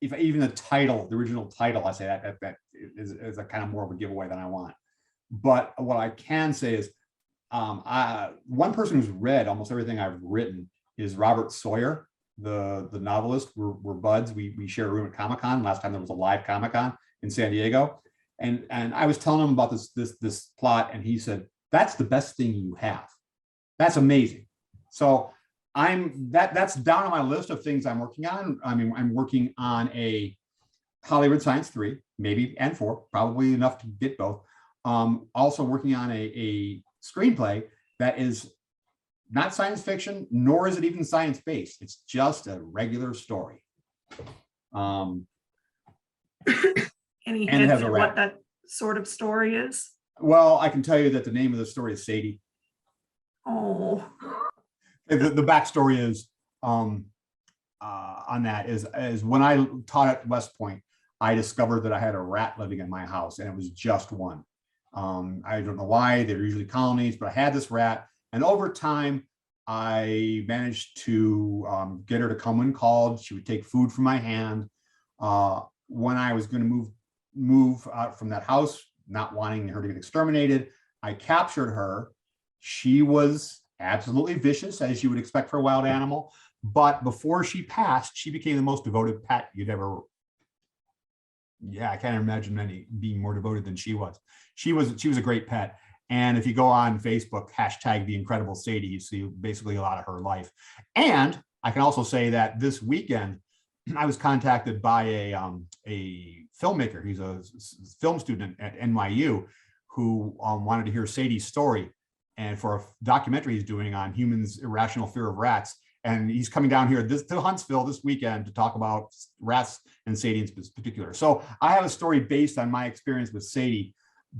[SPEAKER 1] if even the original title, I say that is a kind of more of a giveaway than I want. But what I can say is, one person who's read almost everything I've written is Robert Sawyer, the novelist. We're buds. We share a room at Comic-Con. Last time there was a live Comic-Con in San Diego, and I was telling him about this plot, and he said, "That's the best thing you have. That's amazing." So that's down on my list of things I'm working on. I mean, I'm working on a Hollywood Science 3, maybe, and 4, probably enough to get both. Also working on a screenplay that is not science fiction, nor is it even science-based. It's just a regular story.
[SPEAKER 2] Any
[SPEAKER 1] And it
[SPEAKER 2] hints
[SPEAKER 1] has a
[SPEAKER 2] at
[SPEAKER 1] rat.
[SPEAKER 2] what that sort of story is?
[SPEAKER 1] Well, I can tell you that the name of the story is Sadie.
[SPEAKER 2] Oh,
[SPEAKER 1] The backstory is on that is when I taught at West Point, I discovered that I had a rat living in my house, and it was just one. I don't know why, they're usually colonies, but I had this rat, and over time, I managed to get her to come when called. She would take food from my hand. When I was going to move out from that house, not wanting her to get exterminated, I captured her. She was absolutely vicious, as you would expect for a wild animal. But before she passed, she became the most devoted pet you'd ever. Yeah, I can't imagine any being more devoted than she was. She was a great pet. And if you go on Facebook, hashtag the incredible Sadie, you see basically a lot of her life. And I can also say that this weekend, I was contacted by a filmmaker. He's a film student at NYU who wanted to hear Sadie's story, and for a documentary he's doing on humans' irrational fear of rats. And he's coming down here to Huntsville this weekend to talk about rats and Sadie in particular. So I have a story based on my experience with Sadie,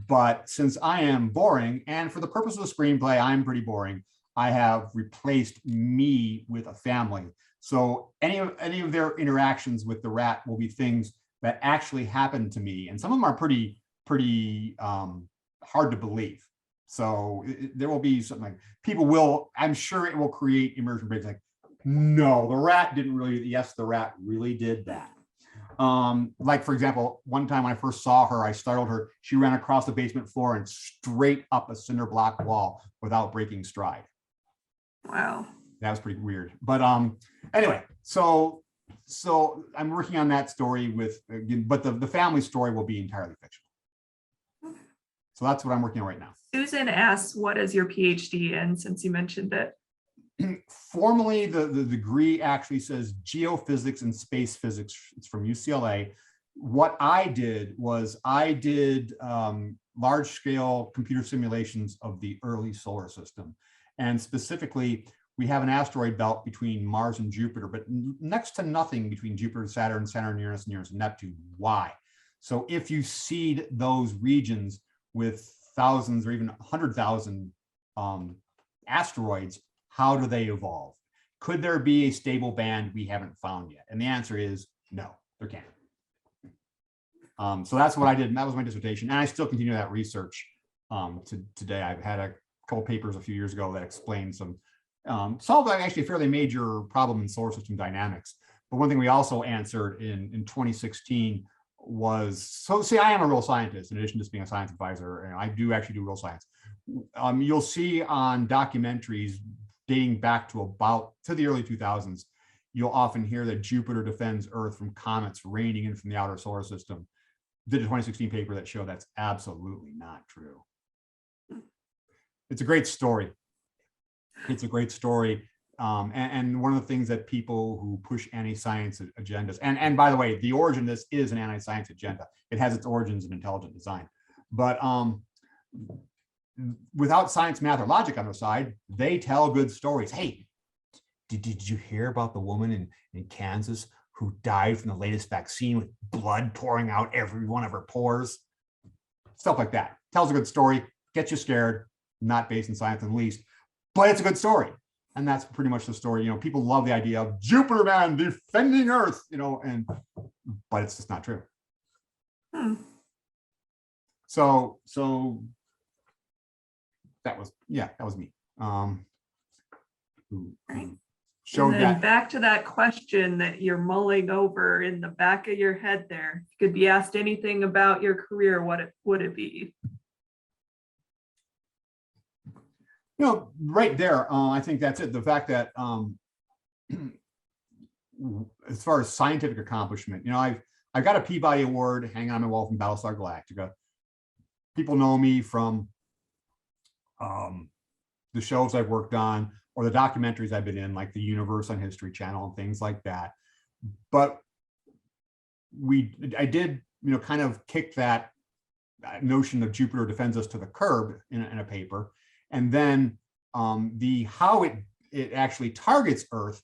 [SPEAKER 1] but since I am boring, and for the purpose of the screenplay, I'm pretty boring, I have replaced me with a family. So any of their interactions with the rat will be things that actually happened to me. And some of them are pretty hard to believe. So there will be something like people will, I'm sure it will create immersion breaks like, no, the rat didn't really, yes, the rat really did that. Like, for example, one time when I first saw her, I startled her. She ran across the basement floor and straight up a cinder block wall without breaking stride.
[SPEAKER 2] wow.
[SPEAKER 1] That was pretty weird. But anyway, so I'm working on that story with, but the family story will be entirely fictional. So that's what I'm working on right now.
[SPEAKER 2] Susan asks, what is your PhD in, since you mentioned it?
[SPEAKER 1] Formally, the degree actually says geophysics and space physics. It's from UCLA. What I did was I did large scale computer simulations of the early solar system. And specifically, we have an asteroid belt between Mars and Jupiter, but next to nothing between Jupiter and Saturn, Uranus, and Neptune. Why? So if you seed those regions with thousands or even 100,000 asteroids, how do they evolve? Could there be a stable band we haven't found yet? And the answer is no, there can't. So that's what I did, and that was my dissertation. And I still continue that research today. I've had a couple papers a few years ago that explained some, solved actually a fairly major problem in solar system dynamics. But one thing we also answered in 2016 was, so see, I am a real scientist in addition to just being a science advisor, and I do actually do real science. You'll see on documentaries dating back to the early 2000s, you'll often hear that Jupiter defends Earth from comets raining in from the outer solar system. Did a 2016 paper that showed that's absolutely not true. It's a great story. It's a great story. And one of the things that people who push anti-science agendas, and by the way, the origin of this is an anti-science agenda. It has its origins in intelligent design. But without science, math, or logic on their side, they tell good stories. Hey, did you hear about the woman in Kansas who died from the latest vaccine with blood pouring out every one of her pores? Stuff like that. Tells a good story, gets you scared, not based in science in the least, but it's a good story. And that's pretty much the story. You know, people love the idea of Jupiter man defending Earth, you know, but it's just not true. So that was me. Showed
[SPEAKER 2] and then
[SPEAKER 1] that
[SPEAKER 2] back to that question that you're mulling over in the back of your head there. If you could be asked anything about your career, what would it be?
[SPEAKER 1] You know, right there, I think that's it. The fact that as far as scientific accomplishment, you know, I've got a Peabody Award hanging on my wall from Battlestar Galactica. People know me from the shows I've worked on or the documentaries I've been in, like the Universe on History Channel and things like that. But I did, you know, kind of kick that notion of Jupiter defends us to the curb in a paper. And then the how it actually targets Earth,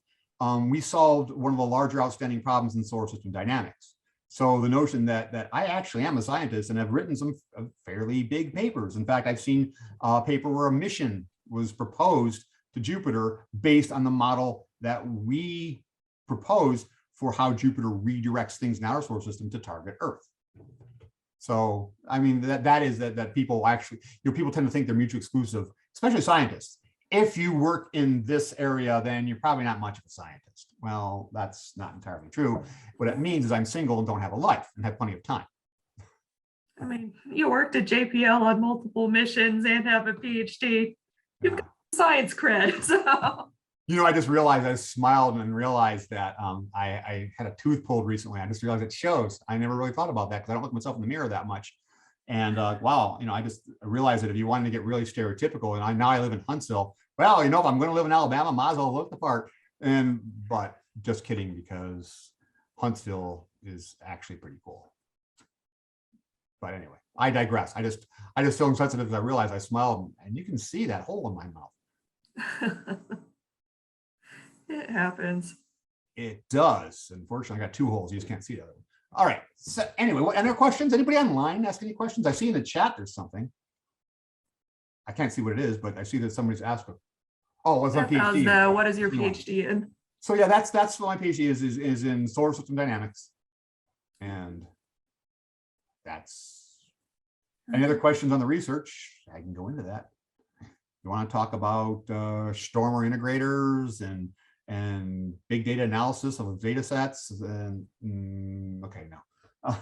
[SPEAKER 1] we solved one of the larger outstanding problems in solar system dynamics. So the notion that I actually am a scientist and have written some fairly big papers. In fact, I've seen a paper where a mission was proposed to Jupiter based on the model that we proposed for how Jupiter redirects things in our solar system to target Earth. So, I mean, that people actually, people tend to think they're mutually exclusive, especially scientists. If you work in this area, then you're probably not much of a scientist. Well, that's not entirely true. What it means is I'm single and don't have a life and have plenty of time.
[SPEAKER 2] I mean, you worked at JPL on multiple missions and have a PhD. You've got science cred. So.
[SPEAKER 1] I just realized, I smiled and realized that I had a tooth pulled recently. I just realized it shows. I never really thought about that because I don't look at myself in the mirror that much. And wow, I just realized that if you wanted to get really stereotypical, and now I live in Huntsville, well, if I'm going to live in Alabama, might as well look the part. But just kidding, because Huntsville is actually pretty cool. But anyway, I digress. I just so insensitive as I realized I smiled, and you can see that hole in my mouth.
[SPEAKER 2] It happens.
[SPEAKER 1] It does. Unfortunately, I got two holes. You just can't see the other one. All right. So anyway, any other questions? Anybody online ask any questions? I see in the chat there's something. I can't see what it is, but I see that somebody's asked. Oh, what's my PhD?
[SPEAKER 2] What is your PhD in?
[SPEAKER 1] So yeah, that's what my PhD is in solar system dynamics. And that's any other questions on the research? I can go into that. You want to talk about Stormer integrators and big data analysis of data sets, and okay, no.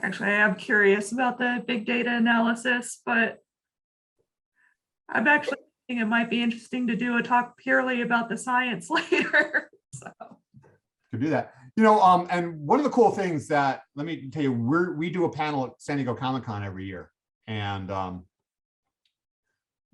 [SPEAKER 2] Actually, I am curious about the big data analysis, but I'm actually thinking it might be interesting to do a talk purely about the science later. So.
[SPEAKER 1] Could do that. And one of the cool things that, let me tell you, we do a panel at San Diego Comic-Con every year, and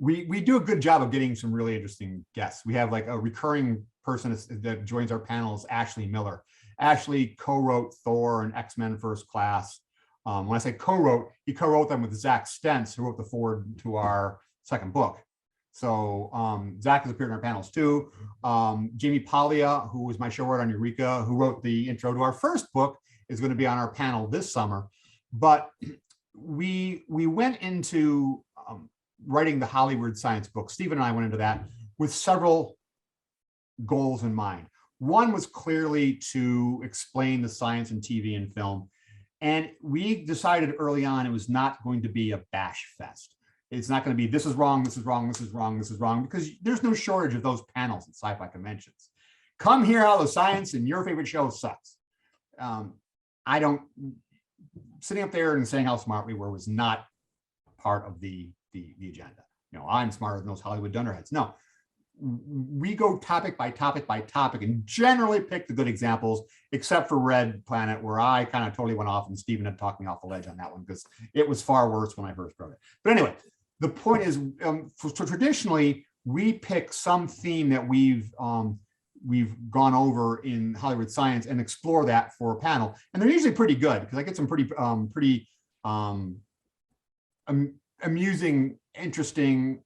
[SPEAKER 1] we do a good job of getting some really interesting guests. We have like a recurring person that joins our panels, Ashley Miller. Ashley co-wrote Thor and X-Men First Class. When I say co-wrote, he co-wrote them with Zach Stentz, who wrote the foreword to our second book. So Zach has appeared in our panels too. Jamie Paglia, who was my showrunner on Eureka, who wrote the intro to our first book, is going to be on our panel this summer. But we went into writing the Hollywood science book. Stephen and I went into that with several goals in mind. One was clearly to explain the science in TV and film. And we decided early on it was not going to be a bash fest. It's not going to be, this is wrong, this is wrong, this is wrong, this is wrong, because there's no shortage of those panels at sci-fi conventions. Come hear how the science in your favorite show sucks. Sitting up there and saying how smart we were was not part of the agenda. I'm smarter than those Hollywood dunderheads. No, we go topic by topic by topic and generally pick the good examples, except for Red Planet, where I kind of totally went off and Stephen had talked me off the ledge on that one because it was far worse when I first wrote it. But anyway, the point is, so traditionally we pick some theme that we've gone over in Hollywood science and explore that for a panel, and they're usually pretty good because I get some pretty amusing, interesting,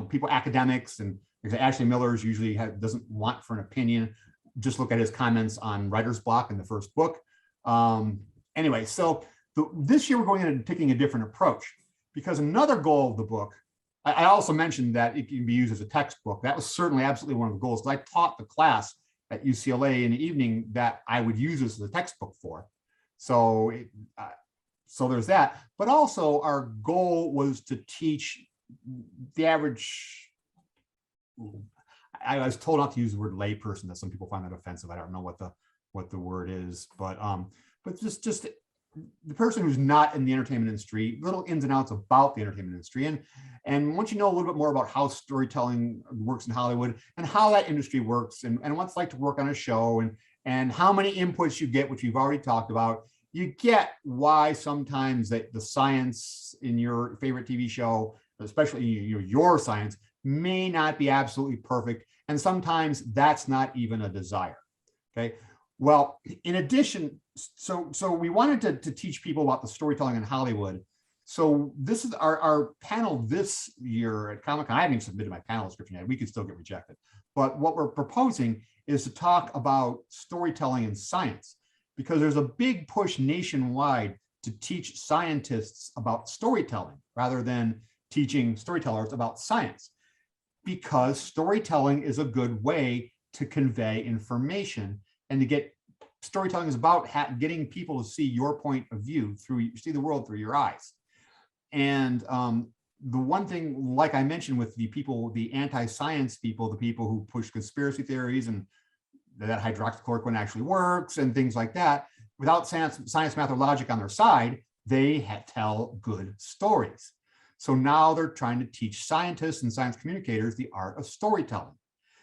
[SPEAKER 1] people, academics, and Ashley Miller's usually doesn't want for an opinion. Just look at his comments on writer's block in the first book. Anyway, so this year we're going into taking a different approach, because another goal of the book, I also mentioned that it can be used as a textbook. That was certainly absolutely one of the goals, because I taught the class at UCLA in the evening that I would use this as a textbook for. So there's that. But also our goal was to teach the average, I was told not to use the word layperson, that some people find that offensive. I don't know what the word is, but just the person who's not in the entertainment industry, little ins and outs about the entertainment industry. And once you know a little bit more about how storytelling works in Hollywood and how that industry works and what it's like to work on a show and how many inputs you get, which we've already talked about, you get why sometimes the science in your favorite TV show, especially your science, may not be absolutely perfect. And sometimes that's not even a desire. Okay. Well, in addition, so we wanted to teach people about the storytelling in Hollywood. So this is our panel this year at Comic-Con. I haven't even submitted my panel description yet. We could still get rejected. But what we're proposing is to talk about storytelling in science, because there's a big push nationwide to teach scientists about storytelling rather than teaching storytellers about science, because storytelling is a good way to convey information, and to get storytelling is about getting people to see your point of view see the world through your eyes. And the one thing, like I mentioned, with the people, the anti-science people, the people who push conspiracy theories and that hydroxychloroquine actually works and things like that, without science, math, or logic on their side, they tell good stories. So now they're trying to teach scientists and science communicators the art of storytelling.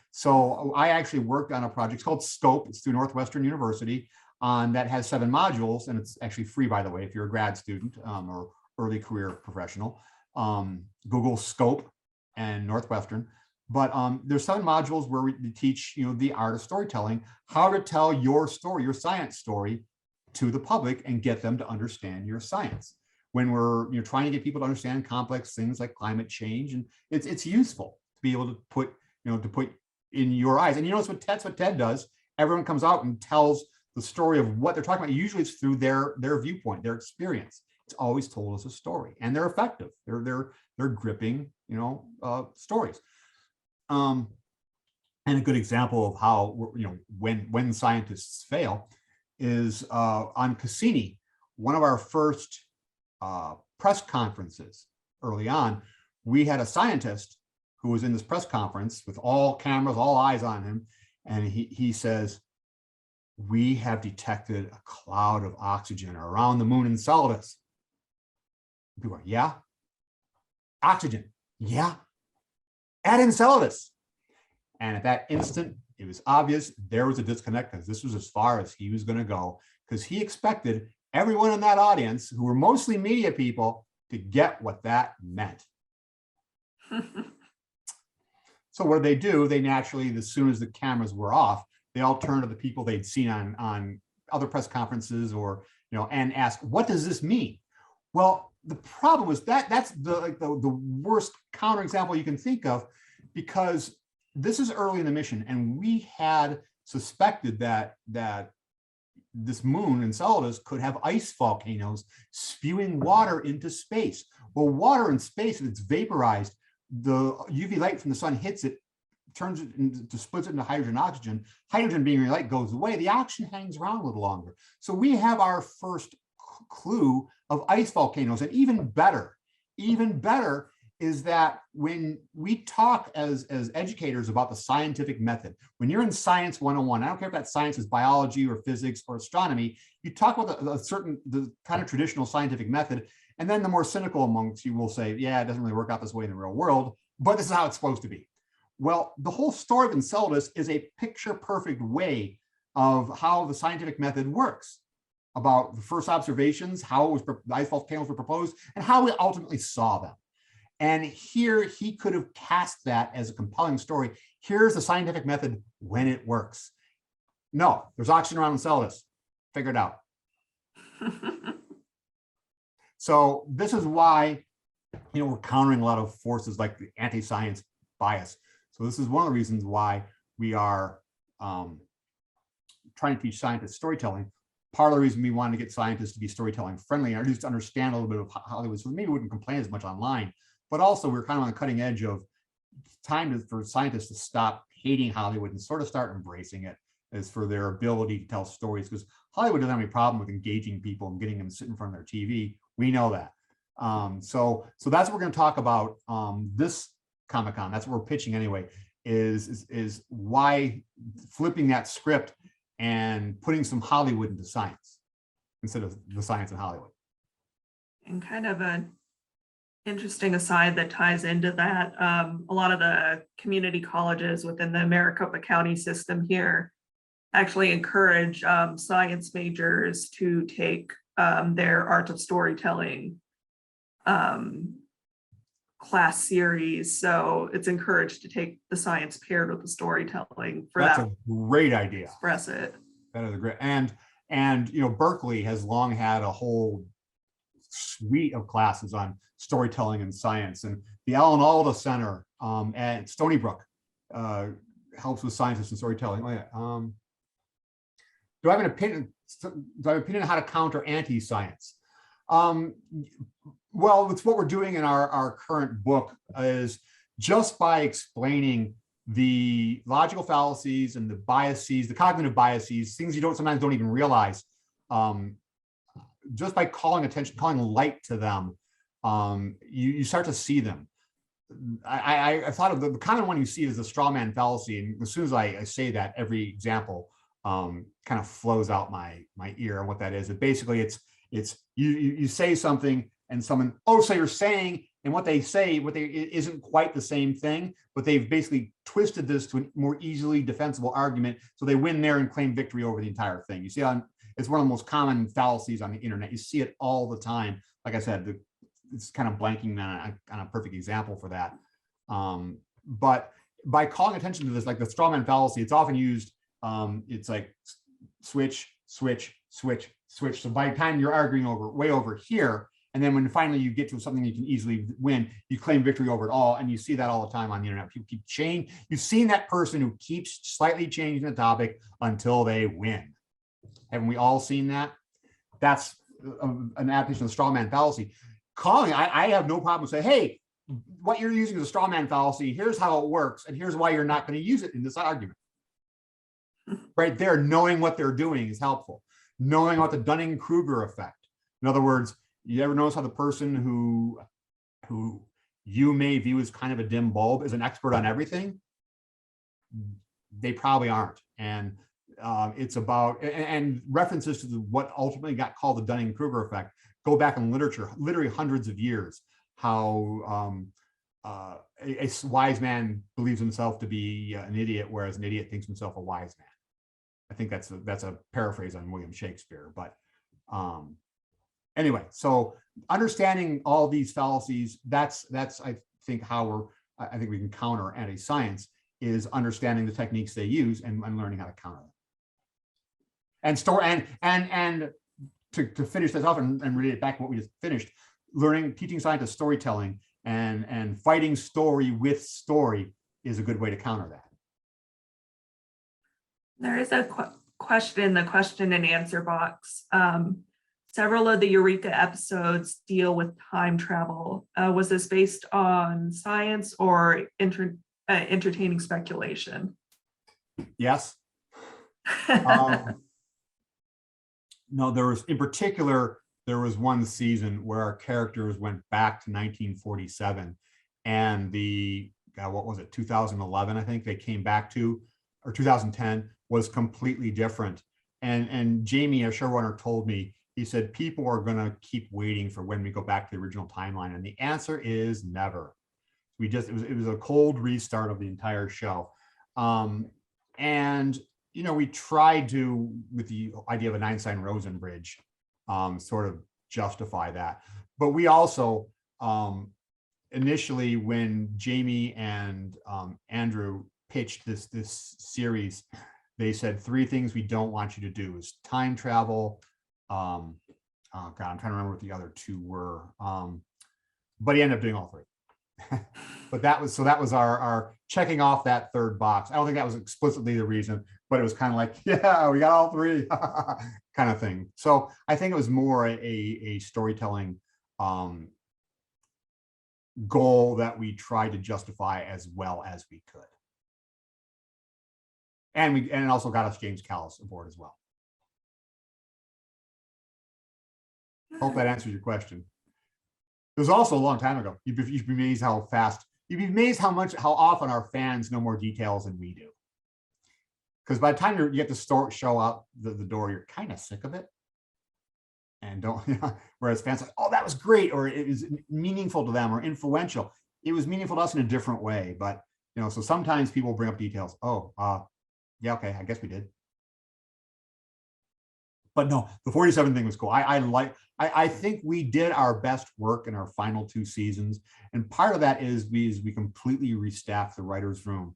[SPEAKER 1] So I actually worked on a project called Scope. It's through Northwestern University, that has 7 modules, and it's actually free, by the way, if you're a grad student or early career professional. Google Scope and Northwestern. But there's 7 modules where we teach, the art of storytelling, how to tell your story, your science story, to the public and get them to understand your science. When we're trying to get people to understand complex things like climate change, and it's useful to be able to put in your eyes. And that's what TED does. Everyone comes out and tells the story of what they're talking about. Usually it's through their viewpoint, their experience. It's always told as a story, and they're effective. They're gripping, stories. And a good example of how when scientists fail is on Cassini. One of our first press conferences early on, we had a scientist who was in this press conference with all cameras, all eyes on him, and he says, "We have detected a cloud of oxygen around the moon Enceladus." People are, "Yeah, oxygen, yeah, at Enceladus." And at that instant, it was obvious there was a disconnect, because this was as far as he was going to go, because he expected everyone in that audience, who were mostly media people, to get what that meant. So what did they do? They naturally, as soon as the cameras were off, they all turned to the people they'd seen on other press conferences, or and asked, "What does this mean?" Well, the problem was that's the worst counterexample you can think of, because this is early in the mission, and we had suspected that this moon Enceladus could have ice volcanoes spewing water into space. Well, water in space, if it's vaporized, the UV light from the sun hits it, turns it into, splits it into hydrogen and oxygen. Hydrogen being light goes away, the oxygen hangs around a little longer. So we have our first clue of ice volcanoes. And even better is that when we talk as educators about the scientific method, when you're in Science 101, I don't care if that science is biology or physics or astronomy, you talk about the kind of traditional scientific method, and then the more cynical amongst you will say, "Yeah, it doesn't really work out this way in the real world, but this is how it's supposed to be." Well, the whole story of Enceladus is a picture-perfect way of how the scientific method works, about the first observations, how the ice volcanoes were proposed, and how we ultimately saw them. And here he could have cast that as a compelling story. Here's the scientific method when it works. No, there's oxygen around Enceladus. Figure it out. So this is why we're countering a lot of forces like the anti-science bias. So this is one of the reasons why we are trying to teach scientists storytelling. Part of the reason we wanted to get scientists to be storytelling friendly, or at least understand a little bit of Hollywood, so maybe we wouldn't complain as much online. But also we're kind of on the cutting edge of time for scientists to stop hating Hollywood and sort of start embracing it as for their ability to tell stories, because Hollywood doesn't have any problem with engaging people and getting them to sit in front of their TV. We know that. So that's what we're going to talk about this Comic-Con. That's what we're pitching anyway, is why flipping that script and putting some Hollywood into science instead of the science in Hollywood.
[SPEAKER 2] And kind of an interesting aside that ties into that, a lot of the community colleges within the Maricopa County system here actually encourage science majors to take their art of storytelling class series. So it's encouraged to take the science paired with the storytelling for
[SPEAKER 1] That's
[SPEAKER 2] that.
[SPEAKER 1] a great idea.
[SPEAKER 2] Express it.
[SPEAKER 1] That is a great, and Berkeley has long had a whole suite of classes on storytelling and science. And the Alan Alda Center at Stony Brook helps with scientists and storytelling. Oh, yeah. Do I have an opinion? Do I have an opinion on how to counter anti-science? Well, it's what we're doing in our current book is just by explaining the logical fallacies and the biases, the cognitive biases, things you sometimes don't even realize. Just by calling light to them, you start to see them. I thought of the common one you see is the straw man fallacy, and as soon as I say that, every example kind of flows out my ear. And what that is, it's you say something and someone, oh, so you're saying, and what they say, it isn't quite the same thing, but they've basically twisted this to a more easily defensible argument, so they win there and claim victory over the entire thing. You see, it's one of the most common fallacies on the internet. You see it all the time. Like I said, it's kind of blanking on a perfect example for that. But by calling attention to this, like the straw man fallacy, it's often used. It's like switch, switch, switch, switch. So by the time you're arguing way over here, and then when finally you get to something you can easily win, you claim victory over it all. And you see that all the time on the internet. People keep changing. You've seen that person who keeps slightly changing the topic until they win. Haven't we all seen that? That's an application of the straw man fallacy. I have no problem saying, hey, what you're using is a straw man fallacy. Here's how it works. And here's why you're not going to use it in this argument. Right there, knowing what they're doing is helpful. Knowing about the Dunning-Kruger effect. In other words, you ever notice how the person who you may view as kind of a dim bulb is an expert on everything? They probably aren't. And it's about, and references to what ultimately got called the Dunning-Kruger effect go back in literature, literally hundreds of years, how a wise man believes himself to be an idiot, whereas an idiot thinks himself a wise man. I think that's a paraphrase on William Shakespeare, but anyway, so understanding all these fallacies, that's I think how I think we can counter anti-science is understanding the techniques they use and learning how to counter them. And to finish this off and relate it back to what we just finished, teaching scientists storytelling and fighting story with story is a good way to counter that.
[SPEAKER 2] There is a question in the question and answer box. Several of the Eureka episodes deal with time travel. Was this based on science or entertaining speculation?
[SPEAKER 1] Yes. No, there was one season where our characters went back to 1947, and what was it, 2011, I think they came back to, or 2010, was completely different. And Jamie, a showrunner, told me, he said, people are going to keep waiting for when we go back to the original timeline. And the answer is never. It was a cold restart of the entire show. And, we tried to, with the idea of an Einstein-Rosen bridge, sort of justify that. But we also, initially, when Jamie and Andrew pitched this series, they said 3 things we don't want you to do is time travel. Oh God, I'm trying to remember what the other 2 were. But he ended up doing all 3. But that was our checking off that 3rd box. I don't think that was explicitly the reason, but it was kind of like, yeah, we got all 3 kind of thing. So I think it was more a storytelling goal that we tried to justify as well as we could. And it also got us James Callis aboard as well. Hope that answers your question. It was also a long time ago. You'd be amazed how fast. You'd be amazed how often our fans know more details than we do. Because by the time you get to show up the door, you're kind of sick of it. And don't, whereas fans are like, oh, that was great, or it was meaningful to them or influential. It was meaningful to us in a different way. But, so sometimes people bring up details. Oh, yeah, okay, I guess we did. But no, the 47 thing was cool. I think we did our best work in our final 2 seasons. And part of that is we completely restaffed the writer's room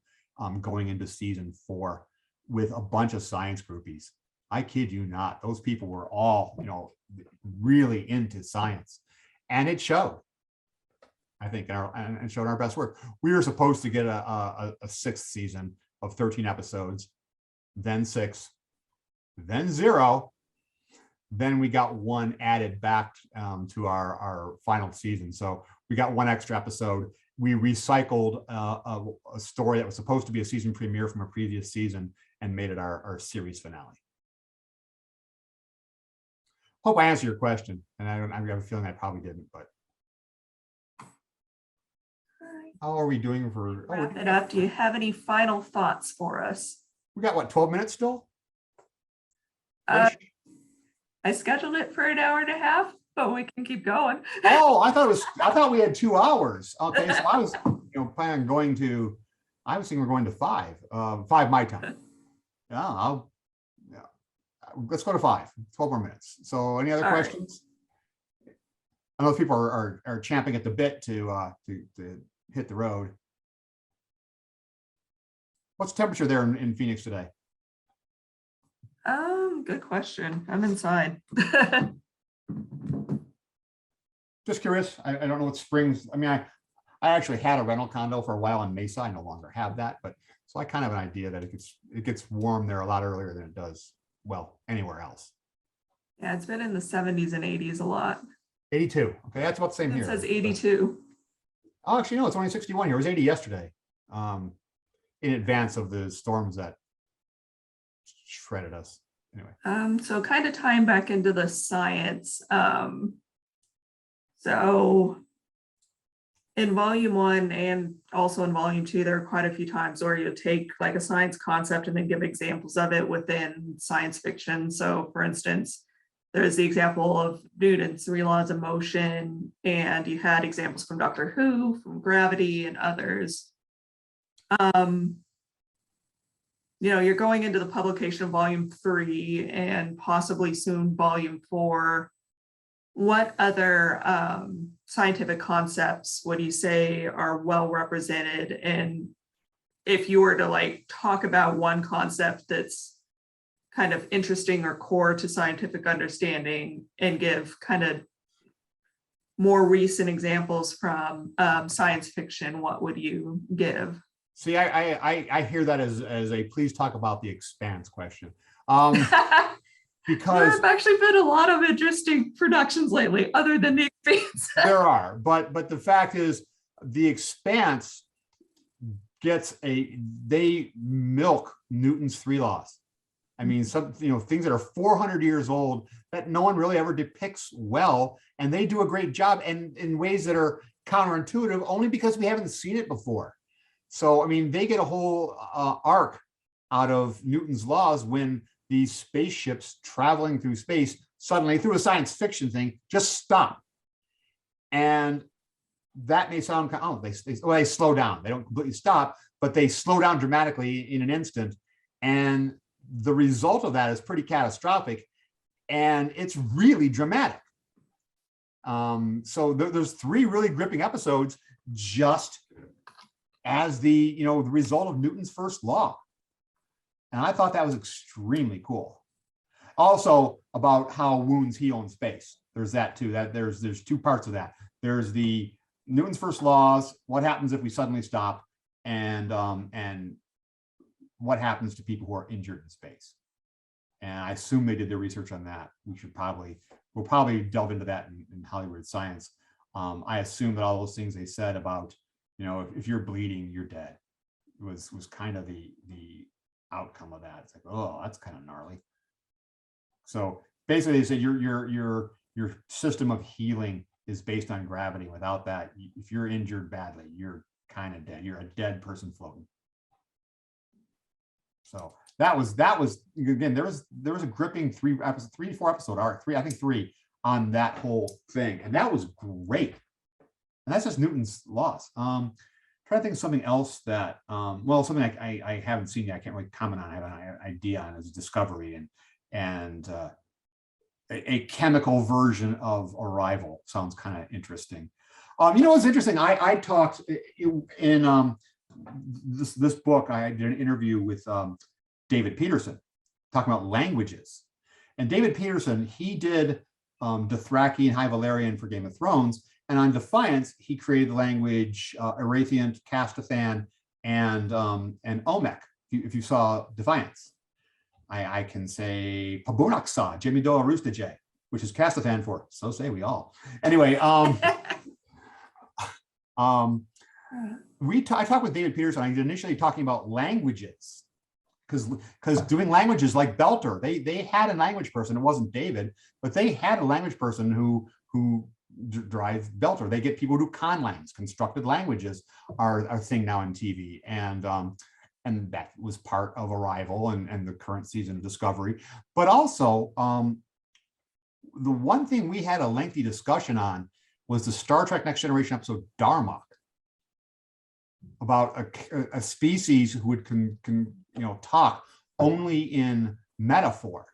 [SPEAKER 1] going into season 4 with a bunch of science groupies. I kid you not. Those people were all, really into science. And it showed, I think, and showed our best work. We were supposed to get a sixth season of 13 episodes, then 6, then 0. Then we got 1 added back to our final season. So we got 1 extra episode. We recycled a story that was supposed to be a season premiere from a previous season and made it our series finale. Hope I answered your question. And I have a feeling I probably didn't, but. How are we doing for?
[SPEAKER 2] Wrap it up. Do you have any final thoughts for us?
[SPEAKER 1] We got what, 12 minutes still?
[SPEAKER 2] I scheduled it for an hour and a half, but we can keep going.
[SPEAKER 1] Oh, I thought we had 2 hours. Okay, so I was planning on going to. I was thinking we're going to 5. 5 my time. Yeah, let's go to 5. 12 more minutes. So, any other questions? Right. I know people are champing at the bit to hit the road. What's the temperature there in Phoenix today?
[SPEAKER 2] Good question. I'm inside.
[SPEAKER 1] Just curious. I don't know what springs. I mean, I actually had a rental condo for a while in Mesa. I no longer have that, but so I kind of have an idea that it gets warm there a lot earlier than it does, well, anywhere else.
[SPEAKER 2] Yeah, it's been in the 70s and 80s a lot.
[SPEAKER 1] 82. Okay, that's about the same here.
[SPEAKER 2] It says 82.
[SPEAKER 1] Oh, actually, no, it's only 61 here. It was 80 yesterday, in advance of the storms that shredded us. Anyway.
[SPEAKER 2] So kind of tying back into the science. So in volume 1 and also in volume 2, there are quite a few times where you take like a science concept and then give examples of it within science fiction. So for instance, there's the example of Newton's 3 laws of motion, and you had examples from Doctor Who, from Gravity, and others. You're going into the publication of volume 3 and possibly soon volume 4. What other scientific concepts would you say are well represented? And if you were to like talk about one concept that's kind of interesting or core to scientific understanding and give kind of more recent examples from science fiction, what would you give?
[SPEAKER 1] See, I hear that as a please talk about the Expanse question. Because
[SPEAKER 2] there have actually been a lot of interesting productions lately, other than the Expanse.
[SPEAKER 1] There are, but the fact is, the Expanse they milk Newton's 3 laws. I mean, some things that are 400 years old that no one really ever depicts well, and they do a great job, and in ways that are counterintuitive, only because we haven't seen it before. So, I mean, they get a whole arc out of Newton's laws when these spaceships traveling through space suddenly, through a science fiction thing, just stop. And that may sound, they slow down. They don't completely stop, but they slow down dramatically in an instant. And the result of that is pretty catastrophic, and it's really dramatic. So there's 3 really gripping episodes just as the result of Newton's first law. And I thought that was extremely cool. Also about how wounds heal in space. There's that too. That there's 2 parts of that. There's the Newton's first laws, what happens if we suddenly stop, and what happens to people who are injured in space. And I assume they did their research on that. We'll probably delve into that in Hollywood Science. I assume that all those things they said about, if you're bleeding, you're dead, was kind of the outcome of that. It's like, oh, that's kind of gnarly. So basically, they said your system of healing is based on gravity. Without that, if you're injured badly, you're kind of dead. You're a dead person floating. So that was again, there was a gripping 3 to 4 episode arc, 3 on that whole thing, and that was great. And that's just Newton's laws. Trying to think of something else that something I haven't seen yet. I can't really comment on. I have an idea on is Discovery and a chemical version of Arrival sounds kind of interesting. What's interesting? I talked in this book. I did an interview with David Peterson talking about languages, and David Peterson, he did Dothraki and High Valyrian for Game of Thrones. And on Defiance, he created the language Erathian, Castathan, and Olmec. If you saw Defiance, I can say Pabunaksa, Jimmy Doa Roostajay, which is Castathan for so say we all. Anyway, I talked with David Peterson. I was initially talking about languages because doing languages like Belter, they had a language person. It wasn't David, but they had a language person who drives Belter. They get people who do conlangs. Constructed languages are a thing now in TV, and that was part of Arrival and the current season of Discovery. But also, the one thing we had a lengthy discussion on was the Star Trek Next Generation episode Darmok, about a species who would talk only in metaphor.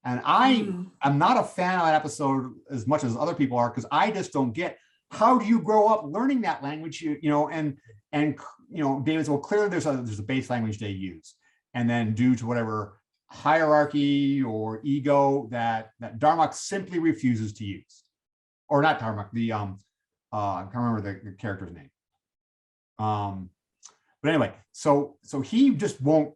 [SPEAKER 1] And I'm not a fan of that episode as much as other people are, because I just don't get, how do you grow up learning that language? And David said, well, clearly there's a base language they use, and then due to whatever hierarchy or ego that Darmok simply refuses to use, or not Darmok, I can't remember the character's name. But anyway, so he just won't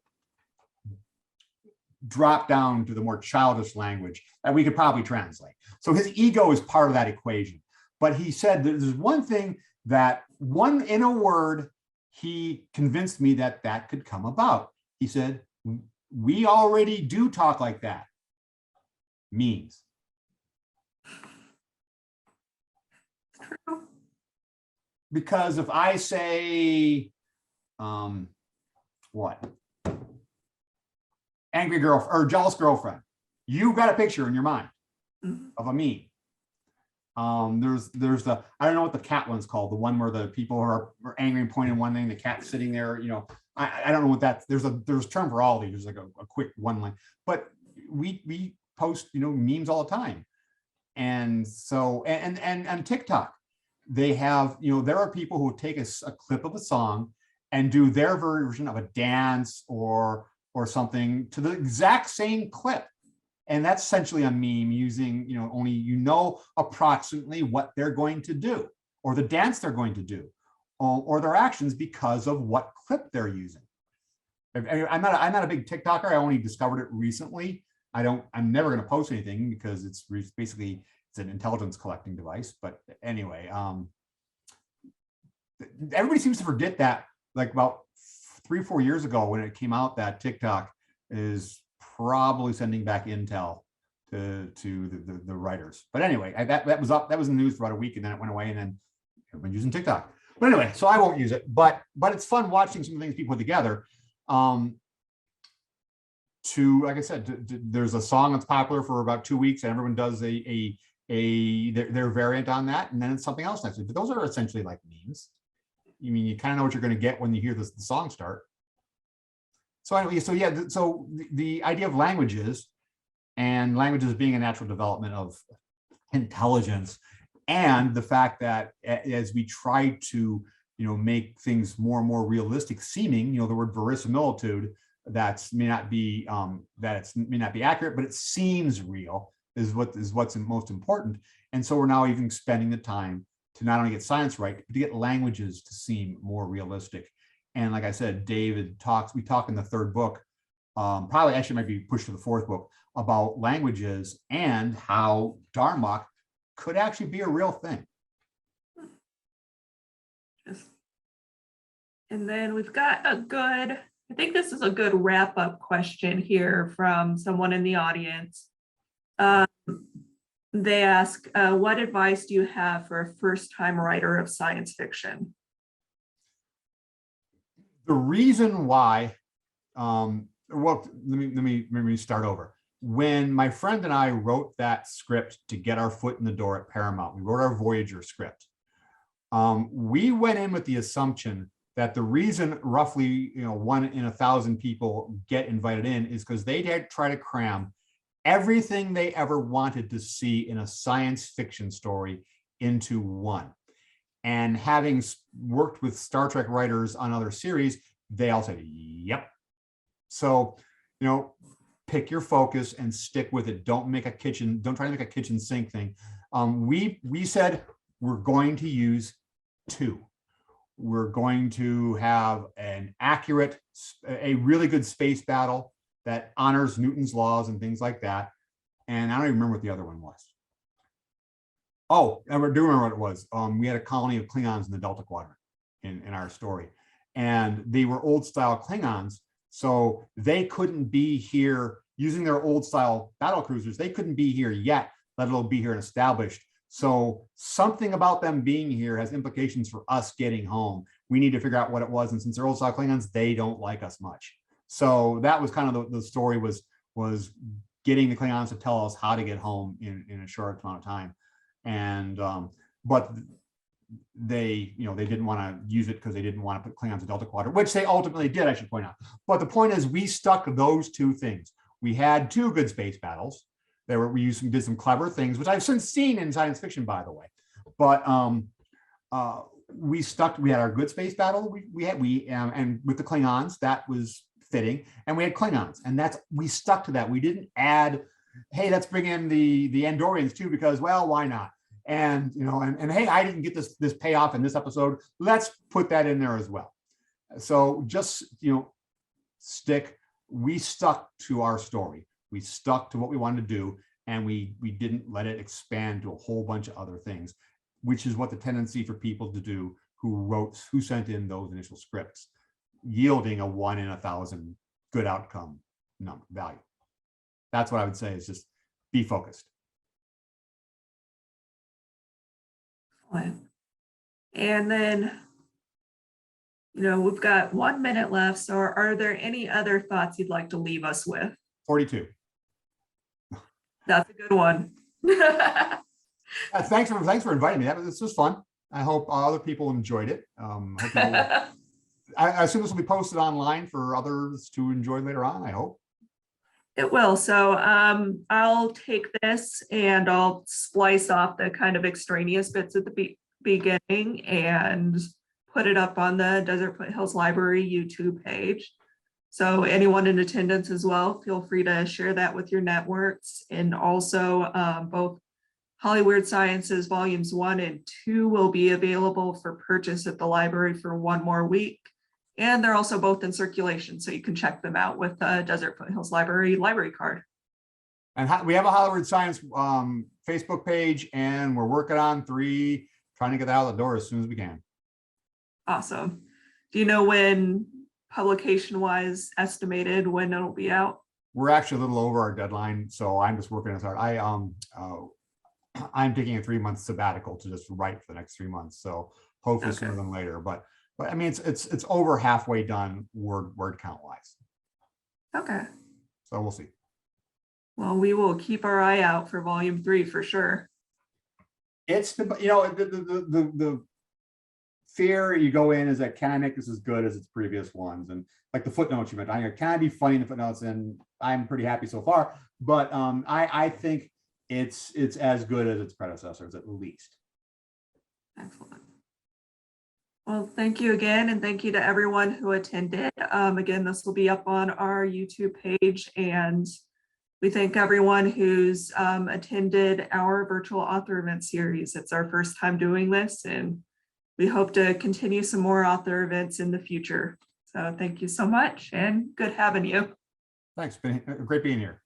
[SPEAKER 1] drop down to the more childish language that we could probably translate. So his ego is part of that equation. But he said there's one thing that in a word, he convinced me that could come about. He said, we already do talk like that. Memes.
[SPEAKER 2] True.
[SPEAKER 1] Because if I say, what? Angry girlfriend or jealous girlfriend, you got a picture in your mind of a meme. There's the, I don't know what the cat one's called, the one where the people are angry and pointing one thing, the cat's sitting there, I don't know what that, there's a term for all these, there's like a quick one line, but we post, memes all the time. And so, and TikTok, they have, there are people who take a clip of a song and do their version of a dance or something to the exact same clip. And that's essentially a meme using, only approximately what they're going to do, or the dance they're going to do, or their actions because of what clip they're using. I'm not a big TikToker. I only discovered it recently. I'm never going to post anything because it's basically, it's an intelligence collecting device. But anyway, everybody seems to forget that, like about 3 or 4 years ago when it came out, that TikTok is probably sending back intel to the writers. But anyway, that was in the news for about a week, and then it went away, and then everyone's using TikTok. But anyway, so I won't use it, but it's fun watching some of the things people put together. Like I said, there's a song that's popular for about 2 weeks, and everyone does their variant on that, and then it's something else next week. But those are essentially like memes. You kind of know what you're going to get when you hear the song start. So anyway, so the idea of languages, and languages being a natural development of intelligence, and the fact that as we try to make things more and more realistic seeming, the word verisimilitude, may not be accurate, but it seems real, is what's most important. And so we're now even spending the time to not only get science right, but to get languages to seem more realistic. And like I said, we talk in the 3rd book, probably actually might be pushed to the 4th book, about languages and how Darmok could actually be a real thing.
[SPEAKER 2] And then we've got I think this is a good wrap-up question here from someone in the audience. They ask, what advice do you have for a first-time writer of science fiction?
[SPEAKER 1] The reason why, well, let me start over. When my friend and I wrote that script to get our foot in the door at Paramount, we wrote our Voyager script. We went in with the assumption that the reason roughly 1 in 1,000 people get invited in is because they try to cram everything they ever wanted to see in a science fiction story into one. And having worked with Star Trek writers on other series, they all said, yep. So, pick your focus and stick with it. Don't try to make a kitchen sink thing. We said we're going to use 2. We're going to have a really good space battle that honors Newton's laws and things like that. And I don't even remember what the other one was. Oh, I do remember what it was. We had a colony of Klingons in the Delta Quadrant in our story. And they were old style Klingons. So they couldn't be here using their old style battle cruisers. They couldn't be here yet, let alone be here and established. So something about them being here has implications for us getting home. We need to figure out what it was. And since they're old style Klingons, they don't like us much. So that was kind of the story, was getting the Klingons to tell us how to get home in a short amount of time. And but they didn't want to use it because they didn't want to put Klingons in Delta Quadrant, which they ultimately did, I should point out. But the point is, we stuck to those 2 things. We had 2 good space battles. We did some clever things, which I've since seen in science fiction, by the way. But we had our good space battle. And with the Klingons, that was fitting. And we had Klingons, and we stuck to that. We didn't add, hey, let's bring in the Andorians too, because, well, why not? And hey, I didn't get this payoff in this episode. Let's put that in there as well. So just we stuck to our story. We stuck to what we wanted to do, and we didn't let it expand to a whole bunch of other things, which is what the tendency for people to do who sent in those initial scripts, yielding a 1 in 1,000 good outcome value. That's what I would say, is just be focused.
[SPEAKER 2] And then, we've got 1 minute left. So are there any other thoughts you'd like to leave us with?
[SPEAKER 1] 42.
[SPEAKER 2] That's a good one.
[SPEAKER 1] Thanks for inviting me. This was fun. I hope other people enjoyed it. I assume this will be posted online for others to enjoy later on, I hope.
[SPEAKER 2] It will. So I'll take this and I'll splice off the kind of extraneous bits at the beginning and put it up on the Desert Foothills Library YouTube page. So anyone in attendance as well, feel free to share that with your networks. And also both Hollywood Sciences Volumes 1 and 2 will be available for purchase at the library for 1 more week. And they're also both in circulation, so you can check them out with the Desert Foothills library card.
[SPEAKER 1] And we have a Hollywood Science Facebook page, and we're working on 3, trying to get that out the door as soon as we can.
[SPEAKER 2] Awesome. Do you know when, publication-wise, estimated when it'll be out?
[SPEAKER 1] We're actually a little over our deadline, so I'm just working as hard. I'm taking a 3-month sabbatical to just write for the next 3 months, so hopefully sooner than later. But I mean, it's over halfway done word count wise. Okay. So we'll see.
[SPEAKER 2] Well, we will keep our eye out for Volume 3 for sure.
[SPEAKER 1] It's the fear you go in is that, can I make this as good as its previous ones? And like the footnotes you mentioned, can I be funny in the footnotes? And I'm pretty happy so far. But I think it's as good as its predecessors, at least.
[SPEAKER 2] Excellent. Well, thank you again, and thank you to everyone who attended. Again, this will be up on our YouTube page, and we thank everyone who's attended our virtual author event series. It's our first time doing this, and we hope to continue some more author events in the future. So thank you so much, and good having you.
[SPEAKER 1] Thanks, been great being here.